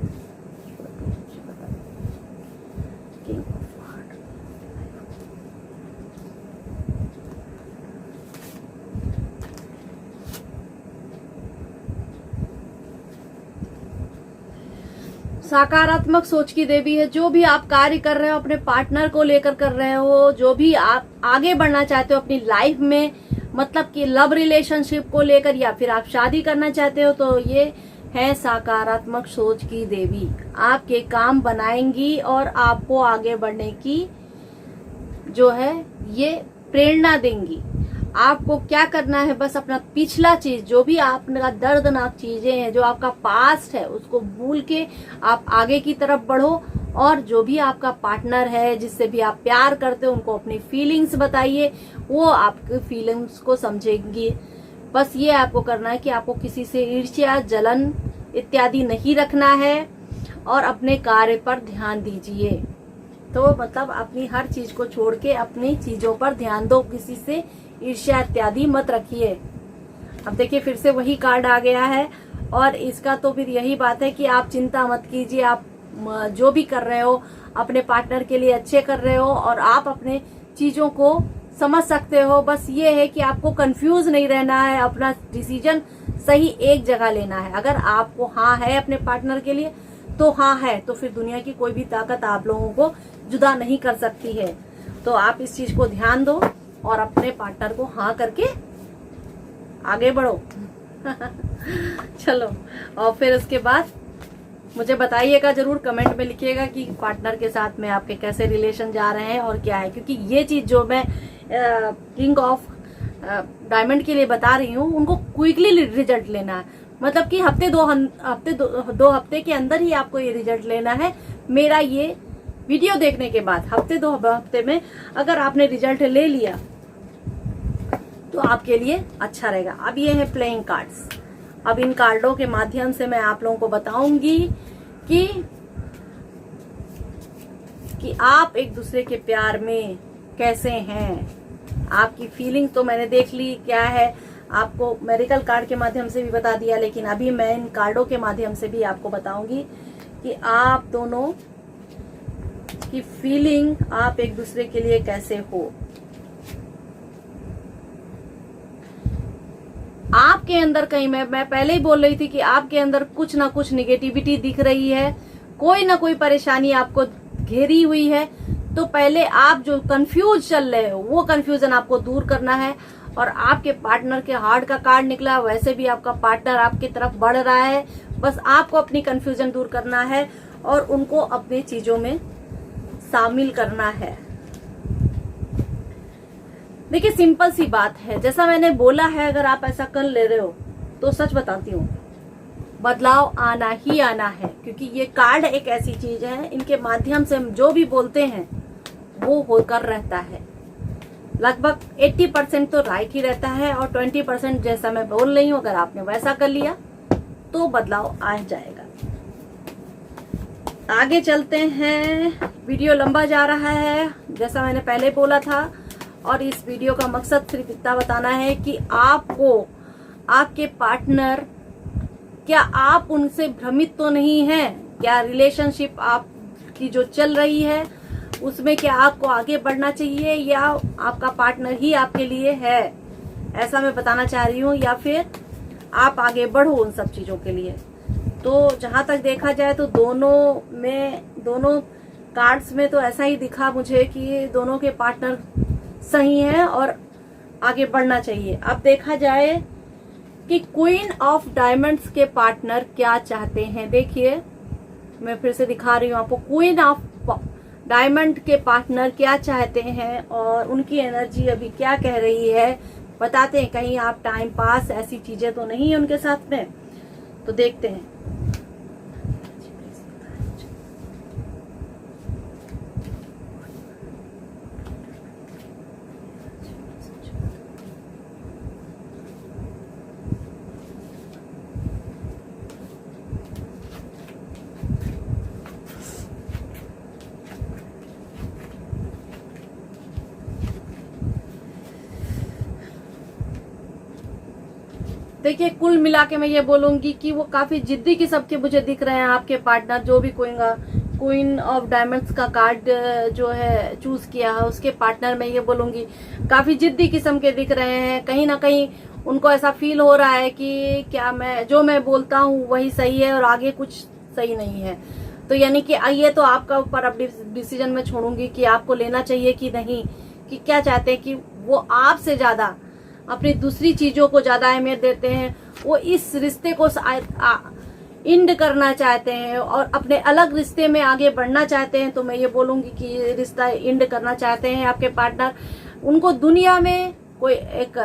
King of heart, सकारात्मक सोच की देवी है। जो भी आप कार्य कर रहे हो अपने पार्टनर को लेकर कर रहे हो, जो भी आप आगे बढ़ना चाहते हो अपनी लाइफ में, मतलब कि लव रिलेशनशिप को लेकर, या फिर आप शादी करना चाहते हो, तो ये है सकारात्मक सोच की देवी। आपके काम बनाएंगी और आपको आगे बढ़ने की जो है ये प्रेरणा देंगी। आपको क्या करना है, बस अपना पिछला चीज, जो भी आपका दर्दनाक चीजें हैं, जो आपका पास्ट है, उसको भूल के आप आगे की तरफ बढ़ो। और जो भी आपका पार्टनर है, जिससे भी आप प्यार करते हो, उनको अपनी फीलिंग्स बताइए, वो आपकी फीलिंग्स को समझेंगी। बस ये आपको करना है कि आपको किसी से ईर्ष्या, जलन इत्यादि नहीं रखना है और अपने कार्य पर ध्यान दीजिए। तो मतलब अपनी हर चीज को छोड़ के अपनी चीजों पर ध्यान दो, किसी से ईर्ष्या इत्यादि मत रखिए। अब देखिए फिर से वही कार्ड आ गया है, और इसका तो फिर यही बात है कि आप चिंता मत कीजिए। आप जो भी कर रहे हो अपने पार्टनर के लिए अच्छे कर रहे हो और आप अपने चीजों को समझ सकते हो। बस ये है कि आपको कंफ्यूज नहीं रहना है, अपना डिसीजन सही एक जगह लेना है। अगर आपको हाँ है अपने पार्टनर के लिए तो हाँ है, तो फिर दुनिया की कोई भी ताकत आप लोगों को जुदा नहीं कर सकती है। तो आप इस चीज को ध्यान दो और अपने पार्टनर को हाँ करके आगे बढ़ो। चलो, और फिर उसके बाद मुझे बताइएगा, जरूर कमेंट में लिखिएगा कि पार्टनर के साथ में आपके कैसे रिलेशन जा रहे हैं और क्या है। क्योंकि ये चीज जो मैं किंग ऑफ डायमंड के लिए बता रही हूँ, उनको क्विकली रिजल्ट लेना है। मतलब कि दो हफ्ते के अंदर ही आपको ये रिजल्ट लेना है। मेरा ये वीडियो देखने के बाद हफ्ते 2 हफ्ते में अगर आपने रिजल्ट ले लिया तो आपके लिए अच्छा रहेगा। अब ये है प्लेइंग कार्ड्स। अब इन कार्डों के माध्यम से मैं आप लोगों को बताऊंगी कि आप एक दूसरे के प्यार में कैसे हैं। आपकी फीलिंग तो मैंने देख ली क्या है, आपको मेरिकल कार्ड के माध्यम से भी बता दिया, लेकिन अभी मैं इन कार्डों के माध्यम से भी आपको बताऊंगी कि आप दोनों की फीलिंग, आप एक दूसरे के लिए कैसे हो। आपके अंदर कहीं मैं पहले ही बोल रही थी कि आपके अंदर कुछ ना कुछ निगेटिविटी दिख रही है, कोई ना कोई परेशानी आपको घेरी हुई है। तो पहले आप जो कंफ्यूज चल रहे हो वो कंफ्यूजन आपको दूर करना है। और आपके पार्टनर के हार्ट का कार्ड निकला, वैसे भी आपका पार्टनर आपकी तरफ बढ़ रहा है। बस आपको अपनी कंफ्यूजन दूर करना है और उनको अपनी चीजों में शामिल करना है। देखिए सिंपल सी बात है, जैसा मैंने बोला है, अगर आप ऐसा कर ले रहे हो तो सच बताती हूँ बदलाव आना ही आना है। क्योंकि ये कार्ड एक ऐसी चीज है, इनके माध्यम से हम जो भी बोलते हैं वो होकर रहता है। लगभग 80% तो राइट ही रहता है और 20% जैसा मैं बोल रही हूँ अगर आपने वैसा कर लिया तो बदलाव आ जाएगा। आगे चलते हैं, वीडियो लंबा जा रहा है जैसा मैंने पहले बोला था। और इस वीडियो का मकसद सिर्फ इतना बताना है कि आपको आपके पार्टनर, क्या आप उनसे भ्रमित तो नहीं हैं? क्या रिलेशनशिप आपकी जो चल रही है उसमें क्या आपको आगे बढ़ना चाहिए या आपका पार्टनर ही आपके लिए है, ऐसा मैं बताना चाह रही हूँ, या फिर आप आगे बढ़ो उन सब चीजों के लिए। तो जहां तक देखा जाए तो दोनों कार्ड्स में तो ऐसा ही दिखा मुझे कि दोनों के पार्टनर सही है और आगे बढ़ना चाहिए। अब देखा जाए कि क्वीन ऑफ डायमंड्स के पार्टनर क्या चाहते हैं। देखिए मैं फिर से दिखा रही हूँ आपको, क्वीन ऑफ डायमंड के पार्टनर क्या चाहते हैं और उनकी एनर्जी अभी क्या कह रही है, बताते हैं। कहीं आप टाइम पास ऐसी चीजें तो नहीं है उनके साथ में, तो देखते हैं। देखिए कुल मिला के मैं ये बोलूंगी कि वो काफी जिद्दी किस्म के मुझे दिख रहे हैं आपके पार्टनर। जो भी क्वीन ऑफ डायमंड्स का कार्ड जो है चूज किया है उसके पार्टनर, मैं ये बोलूंगी काफी जिद्दी किस्म के दिख रहे हैं। कहीं ना कहीं उनको ऐसा फील हो रहा है कि क्या मैं बोलता हूँ वही सही है और आगे कुछ सही नहीं है। तो यानी कि ये तो आपका ऊपर अब डिसीजन में छोड़ूंगी कि आपको लेना चाहिए कि नहीं, कि क्या चाहते हैं कि वो आपसे ज्यादा अपनी दूसरी चीजों को ज्यादा अहमियत देते हैं, वो इस रिश्ते को इंड करना चाहते हैं और अपने अलग रिश्ते में आगे बढ़ना चाहते हैं। तो मैं ये बोलूंगी कि ये रिश्ता इंड करना चाहते हैं आपके पार्टनर। उनको दुनिया में कोई एक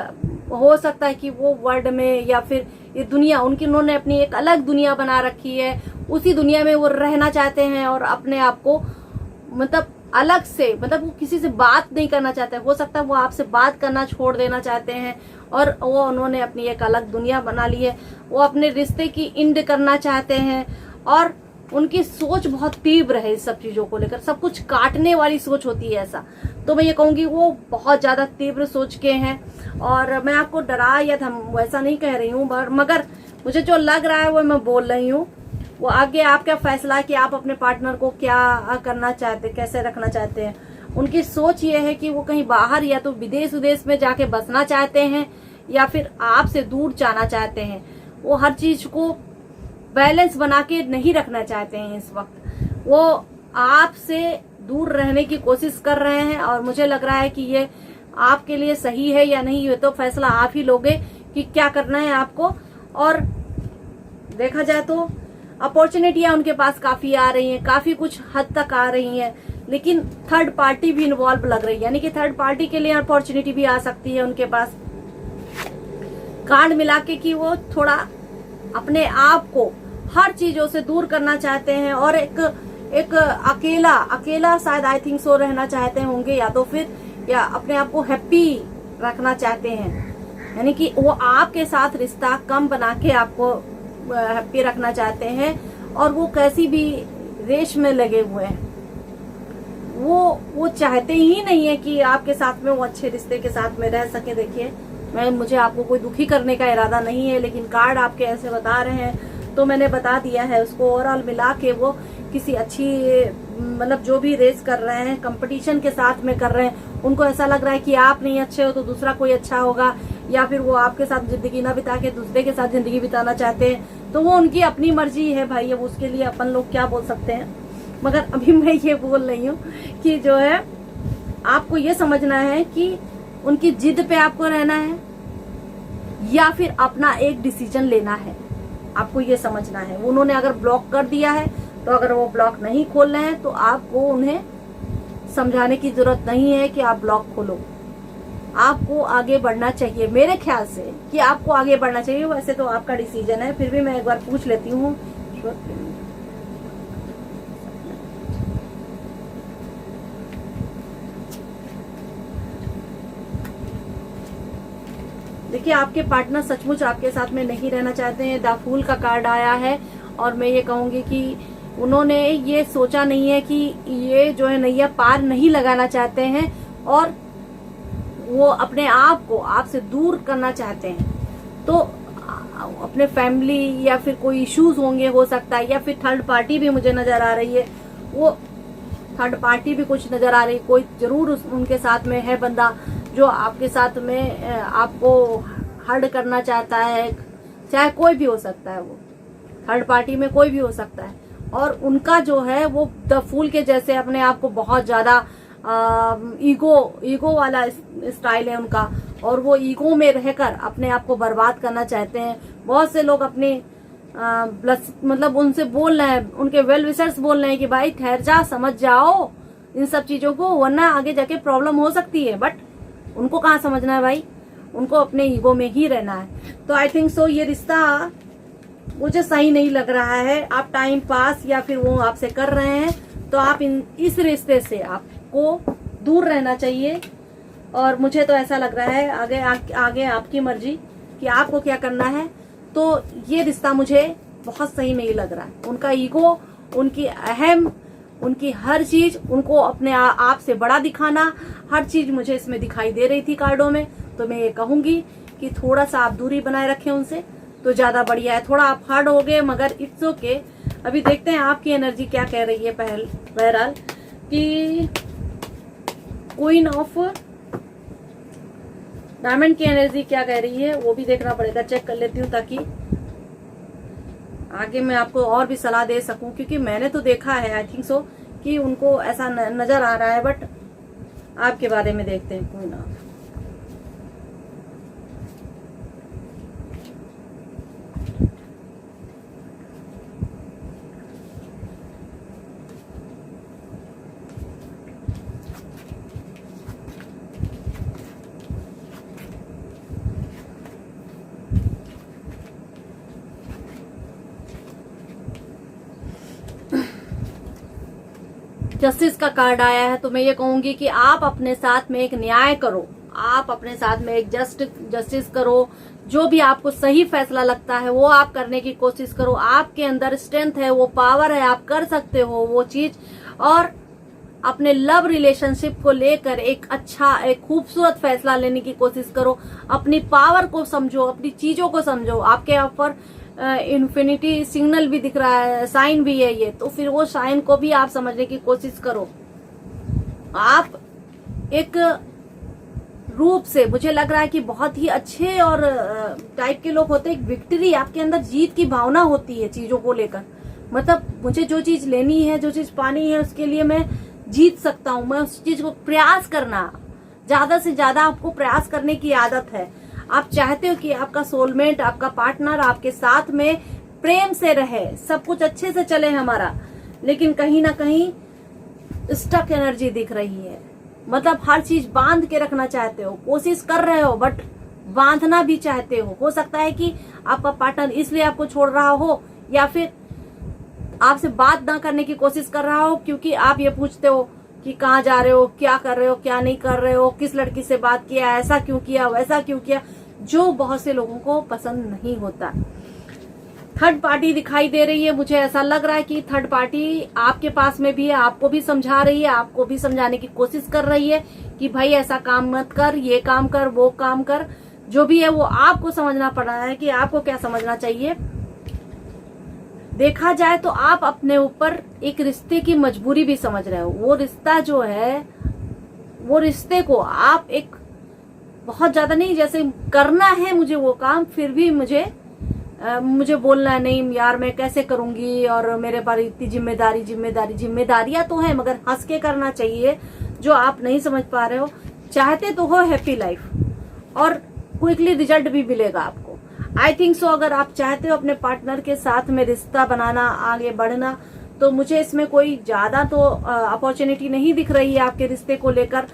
हो सकता है कि वो वर्ल्ड में या फिर ये दुनिया उन्होंने अपनी एक अलग दुनिया बना रखी है, उसी दुनिया में वो रहना चाहते हैं और अपने आप को मतलब अलग से, मतलब वो किसी से बात नहीं करना चाहते। हो सकता है वो आपसे बात करना छोड़ देना चाहते हैं और वो उन्होंने अपनी एक अलग दुनिया बना ली है। वो अपने रिश्ते की इंड करना चाहते हैं और उनकी सोच बहुत तीव्र है इस सब चीजों को लेकर, सब कुछ काटने वाली सोच होती है ऐसा। तो मैं ये कहूंगी वो बहुत ज्यादा तीव्र सोच के हैं। और मैं आपको डरा या वैसा नहीं कह रही हूँ, मगर मुझे जो लग रहा है वो मैं बोल रही हूँ। वो आगे आपका फैसला है कि आप अपने पार्टनर को क्या करना चाहते, कैसे रखना चाहते हैं। उनकी सोच ये है कि वो कहीं बाहर या तो विदेश में जाके बसना चाहते हैं या फिर आपसे दूर जाना चाहते हैं। वो हर चीज को बैलेंस बना के नहीं रखना चाहते हैं इस वक्त। वो आपसे दूर रहने की कोशिश कर रहे हैं और मुझे लग रहा है कि ये आपके लिए सही है या नहीं, ये तो फैसला आप ही लोगे कि क्या करना है आपको। और देखा जाए तो अपॉर्चुनिटियां उनके पास काफी आ रही हैं, काफी कुछ हद तक आ रही हैं, लेकिन थर्ड पार्टी भी इन्वॉल्व लग रही है, यानी कि थर्ड पार्टी के लिए अपॉर्चुनिटी भी आ सकती है उनके पास। कार्ड मिला के कि वो थोड़ा अपने आप को हर चीजों से दूर करना चाहते हैं और एक अकेला शायद आई थिंक सो रहना चाहते होंगे, या तो फिर या अपने आप को हैप्पी रखना चाहते हैं, यानी कि वो आपके साथ रिश्ता कम बना के आपको हैप्पी रखना चाहते हैं और वो कैसी भी रेस में लगे हुए हैं। वो चाहते ही नहीं है कि आपके साथ में वो अच्छे रिश्ते के साथ में रह सके। देखिए, मुझे आपको कोई दुखी करने का इरादा नहीं है, लेकिन कार्ड आपके ऐसे बता रहे हैं तो मैंने बता दिया है उसको। ओवरऑल मिला के वो किसी अच्छी मतलब जो भी रेस कर रहे हैं, कंपटीशन के साथ में कर रहे हैं, उनको ऐसा लग रहा है कि आप नहीं अच्छे हो तो दूसरा कोई अच्छा होगा, या फिर वो आपके साथ जिंदगी ना बिता के दूसरे के साथ जिंदगी बिताना चाहते हैं। तो वो उनकी अपनी मर्जी है भाई, अब उसके लिए अपन लोग क्या बोल सकते हैं। मगर अभी मैं ये बोल रही हूँ कि जो है आपको ये समझना है कि उनकी जिद पे आपको रहना है या फिर अपना एक डिसीजन लेना है, आपको ये समझना है। उन्होंने अगर ब्लॉक कर दिया है तो अगर वो ब्लॉक नहीं खोल रहे हैं तो आपको उन्हें समझाने की जरूरत नहीं है कि आप ब्लॉक खोलो। आपको आगे बढ़ना चाहिए, मेरे ख्याल से कि आपको आगे बढ़ना चाहिए। वैसे तो आपका डिसीजन है, फिर भी मैं एक बार पूछ लेती हूँ। देखिए, आपके पार्टनर सचमुच आपके साथ में नहीं रहना चाहते हैं। द फूल का कार्ड आया है और मैं ये कहूंगी कि उन्होंने ये सोचा नहीं है कि ये जो है नैया पार नहीं लगाना चाहते हैं और वो अपने आप को आपसे दूर करना चाहते हैं। तो अपने फैमिली या फिर कोई इश्यूज होंगे, हो सकता है, या फिर थर्ड पार्टी भी मुझे नजर आ रही है। वो थर्ड पार्टी भी कुछ नजर आ रही, कोई जरूर उनके साथ में है बंदा जो आपके साथ में आपको हर्ट करना चाहता है। चाहे कोई भी हो सकता है, वो थर्ड पार्टी में कोई भी हो सकता है। और उनका जो है वो द फूल के जैसे अपने आप को बहुत ज्यादा ईगो वाला स्टाइल है उनका, और वो ईगो में रहकर अपने आप को बर्बाद करना चाहते हैं। बहुत से लोग अपने मतलब उनसे बोल रहे हैं, उनके वेल विशर्स बोल रहे हैं कि भाई ठहर जा, समझ जाओ इन सब चीजों को, वरना आगे जाके प्रॉब्लम हो सकती है। बट उनको कहाँ समझना है भाई, उनको अपने ईगो में ही रहना है। तो आई थिंक सो ये रिश्ता मुझे सही नहीं लग रहा है। आप टाइम पास या फिर वो आपसे कर रहे हैं तो आप इस रिश्ते से आपको दूर रहना चाहिए। और मुझे तो ऐसा लग रहा है आगे आपकी मर्जी कि आपको क्या करना है। तो ये रिश्ता मुझे बहुत सही नहीं लग रहा है। उनका ईगो, उनकी अहम, उनकी हर चीज, उनको अपने आप से बड़ा दिखाना, हर चीज मुझे इसमें दिखाई दे रही थी कार्डों में। तो मैं ये कहूंगी कि थोड़ा सा आप दूरी बनाए रखें उनसे तो ज्यादा बढ़िया है। थोड़ा आप हार्ड हो गए मगर इट्स ओके। अभी देखते हैं आपकी एनर्जी क्या कह रही है। बहरहाल कि क्वीन ऑफ डायमंड की एनर्जी क्या कह रही है वो भी देखना पड़ेगा, चेक कर लेती हूँ ताकि आगे मैं आपको और भी सलाह दे सकूं। क्योंकि मैंने तो देखा है आई थिंक सो कि उनको ऐसा नजर आ रहा है। बट आपके बारे में देखते हैं क्वीन ऑफ। जस्टिस का कार्ड आया है तो मैं ये कहूंगी कि आप अपने साथ में एक न्याय करो, आप अपने साथ में एक जस्टिस करो। जो भी आपको सही फैसला लगता है वो आप करने की कोशिश करो। आपके अंदर स्ट्रेंथ है, वो पावर है, आप कर सकते हो वो चीज। और अपने लव रिलेशनशिप को लेकर एक अच्छा, एक खूबसूरत फैसला लेने की कोशिश करो। अपनी पावर को समझो, अपनी चीजों को समझो। आपके यहाँ पर इन्फिनिटी सिग्नल भी दिख रहा है, साइन भी है ये, तो फिर वो साइन को भी आप समझने की कोशिश करो। आप एक रूप से मुझे लग रहा है कि बहुत ही अच्छे और टाइप के लोग होते हैं। एक विक्ट्री, आपके अंदर जीत की भावना होती है चीजों को लेकर। मतलब मुझे जो चीज लेनी है, जो चीज पानी है, उसके लिए मैं जीत सकता हूँ। मैं उस चीज को प्रयास करना, ज्यादा से ज्यादा आपको प्रयास करने की आदत है। आप चाहते हो कि आपका सोलमेट, आपका पार्टनर आपके साथ में प्रेम से रहे, सब कुछ अच्छे से चले हमारा, लेकिन कहीं ना कहीं स्टक एनर्जी दिख रही है। मतलब हर चीज बांध के रखना चाहते हो, कोशिश कर रहे हो बट बांधना भी चाहते हो सकता है कि आपका पार्टनर इसलिए आपको छोड़ रहा हो, या फिर आपसे बात ना करने की कोशिश कर रहा हो क्योंकि आप ये पूछते हो कि कहाँ जा रहे हो, क्या कर रहे हो, क्या नहीं कर रहे हो, किस लड़की से बात किया, ऐसा क्यों किया, वैसा क्यों किया, जो बहुत से लोगों को पसंद नहीं होता। थर्ड पार्टी दिखाई दे रही है, मुझे ऐसा लग रहा है कि थर्ड पार्टी आपके पास में भी है, आपको भी समझा रही है, आपको भी समझाने की कोशिश कर रही है कि भाई ऐसा काम मत कर, ये काम कर, वो काम कर। जो भी है वो आपको समझना पड़ रहा है कि आपको क्या समझना चाहिए। देखा जाए तो आप अपने ऊपर एक रिश्ते की मजबूरी भी समझ रहे हो। वो रिश्ता जो है, वो रिश्ते को आप एक बहुत ज्यादा नहीं, जैसे करना है मुझे वो काम, फिर भी मुझे बोलना है नहीं यार मैं कैसे करूंगी, और मेरे पास इतनी जिम्मेदारियां तो है, मगर हंस के करना चाहिए, जो आप नहीं समझ पा रहे हो। चाहते तो हो हैप्पी लाइफ और क्विकली रिजल्ट भी मिलेगा आपको। आई थिंक सो अगर आप चाहते हो अपने पार्टनर के साथ में रिश्ता बनाना, आगे बढ़ना, तो मुझे इसमें कोई ज्यादा तो अपॉर्चुनिटी नहीं दिख रही है आपके रिश्ते को लेकर।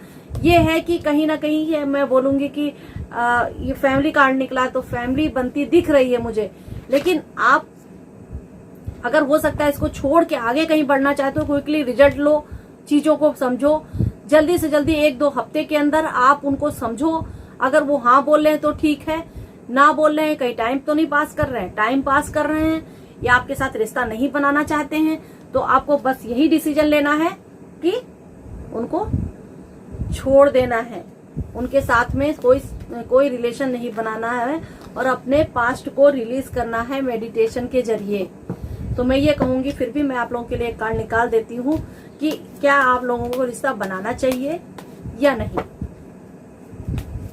ये है कि कहीं ना कहीं मैं बोलूंगी कि ये फैमिली कार्ड निकला तो फैमिली बनती दिख रही है मुझे, लेकिन आप अगर हो सकता है इसको छोड़ के आगे कहीं बढ़ना चाहते हो, क्विकली रिजल्ट लो, चीजों को समझो, जल्दी से जल्दी 1-2 हफ्ते के अंदर आप उनको समझो। अगर वो हाँ बोल रहे हैं तो ठीक है, ना बोल रहे हैं, कहीं टाइम तो नहीं पास कर रहे हैं, टाइम पास कर रहे हैं या आपके साथ रिश्ता नहीं बनाना चाहते हैं, तो आपको बस यही डिसीजन लेना है कि उनको छोड़ देना है, उनके साथ में कोई रिलेशन नहीं बनाना है और अपने पास्ट को रिलीज करना है मेडिटेशन के जरिए। तो मैं ये कहूंगी, फिर भी मैं आप लोगों के लिए एक कार्ड निकाल देती हूँ कि क्या आप लोगों को रिश्ता बनाना चाहिए या नहीं।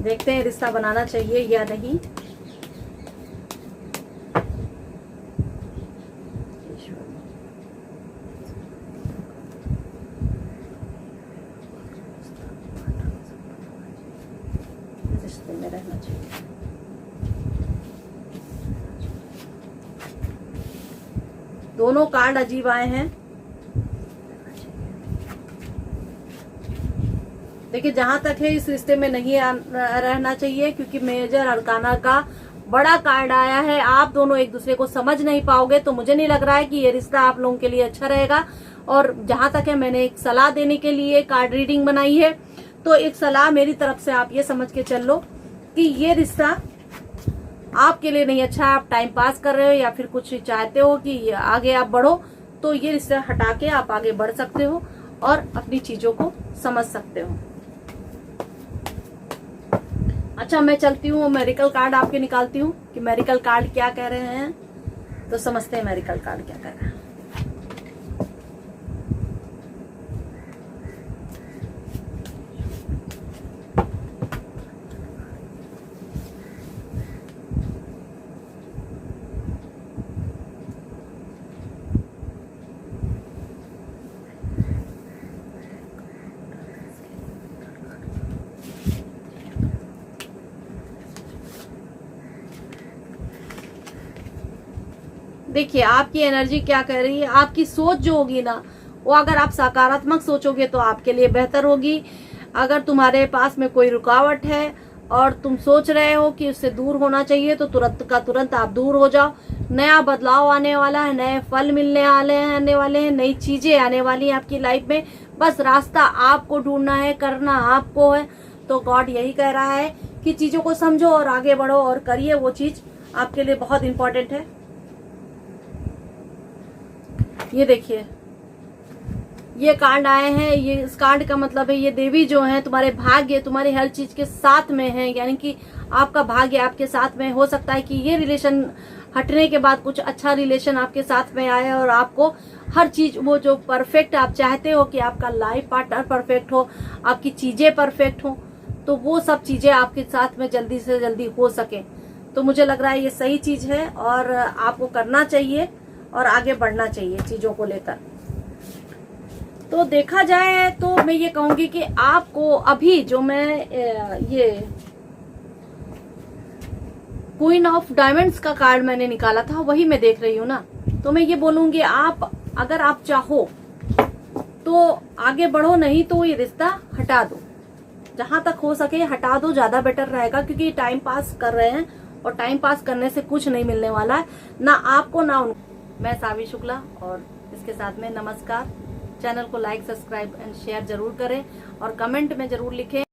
देखते हैं रिश्ता बनाना चाहिए या नहीं। रिश्ते में रहना चाहिए। दोनों कार्ड अजीब आए हैं। देखिए जहां तक है इस रिश्ते में नहीं रहना चाहिए, क्योंकि मेजर अरकाना का बड़ा कार्ड आया है। आप दोनों एक दूसरे को समझ नहीं पाओगे, तो मुझे नहीं लग रहा है कि ये रिश्ता आप लोगों के लिए अच्छा रहेगा। और जहां तक है मैंने एक सलाह देने के लिए कार्ड रीडिंग बनाई है, तो एक सलाह मेरी तरफ से आप ये समझ के चल लो कि ये रिश्ता आपके लिए नहीं अच्छा है। आप टाइम पास कर रहे हो या फिर कुछ चाहते हो कि आगे आप बढ़ो, तो ये रिश्ता हटा के आप आगे बढ़ सकते हो और अपनी चीजों को समझ सकते हो। अच्छा मैं चलती हूँ, मेरिकल कार्ड आपके निकालती हूँ कि मेरिकल कार्ड क्या कह रहे हैं, तो समझते हैं मेरिकल कार्ड क्या कह रहे हैं। देखिए आपकी एनर्जी क्या कह रही है। आपकी सोच जो होगी ना, वो अगर आप सकारात्मक सोचोगे तो आपके लिए बेहतर होगी। अगर तुम्हारे पास में कोई रुकावट है और तुम सोच रहे हो कि उससे दूर होना चाहिए, तो तुरंत का तुरंत आप दूर हो जाओ। नया बदलाव आने वाला है, नए फल मिलने आने वाले हैं, नई चीजें आने वाली हैं आपकी लाइफ में। बस रास्ता आपको ढूंढना है, करना आपको है। तो गॉड यही कह रहा है कि चीजों को समझो और आगे बढ़ो और करिए वो चीज आपके लिए बहुत इंपॉर्टेंट है। ये देखिए ये कार्ड आए हैं, ये इस कार्ड का मतलब है ये देवी जो है तुम्हारे भाग्य, तुम्हारी हर चीज के साथ में है, यानी कि आपका भाग्य आपके साथ में। हो सकता है कि ये रिलेशन हटने के बाद कुछ अच्छा रिलेशन आपके साथ में आए और आपको हर चीज वो जो परफेक्ट आप चाहते हो कि आपका लाइफ पार्टनर परफेक्ट हो, आपकी चीजें परफेक्ट हो, तो वो सब चीजें आपके साथ में जल्दी से जल्दी हो सके। तो मुझे लग रहा है ये सही चीज है और आपको करना चाहिए और आगे बढ़ना चाहिए चीजों को लेकर। तो देखा जाए तो मैं ये कहूंगी कि आपको अभी जो मैं ये क्वीन ऑफ डायमंड्स का कार्ड मैंने निकाला था वही मैं देख रही हूँ ना, तो मैं ये बोलूंगी आप अगर आप चाहो तो आगे बढ़ो, नहीं तो ये रिश्ता हटा दो। जहां तक हो सके हटा दो, ज्यादा बेटर रहेगा, क्योंकि टाइम पास कर रहे हैं और टाइम पास करने से कुछ नहीं मिलने वाला है, ना आपको ना उनको। मैं सावी शुक्ला और इसके साथ में नमस्कार। चैनल को लाइक, सब्सक्राइब एंड शेयर जरूर करें और कमेंट में जरूर लिखें।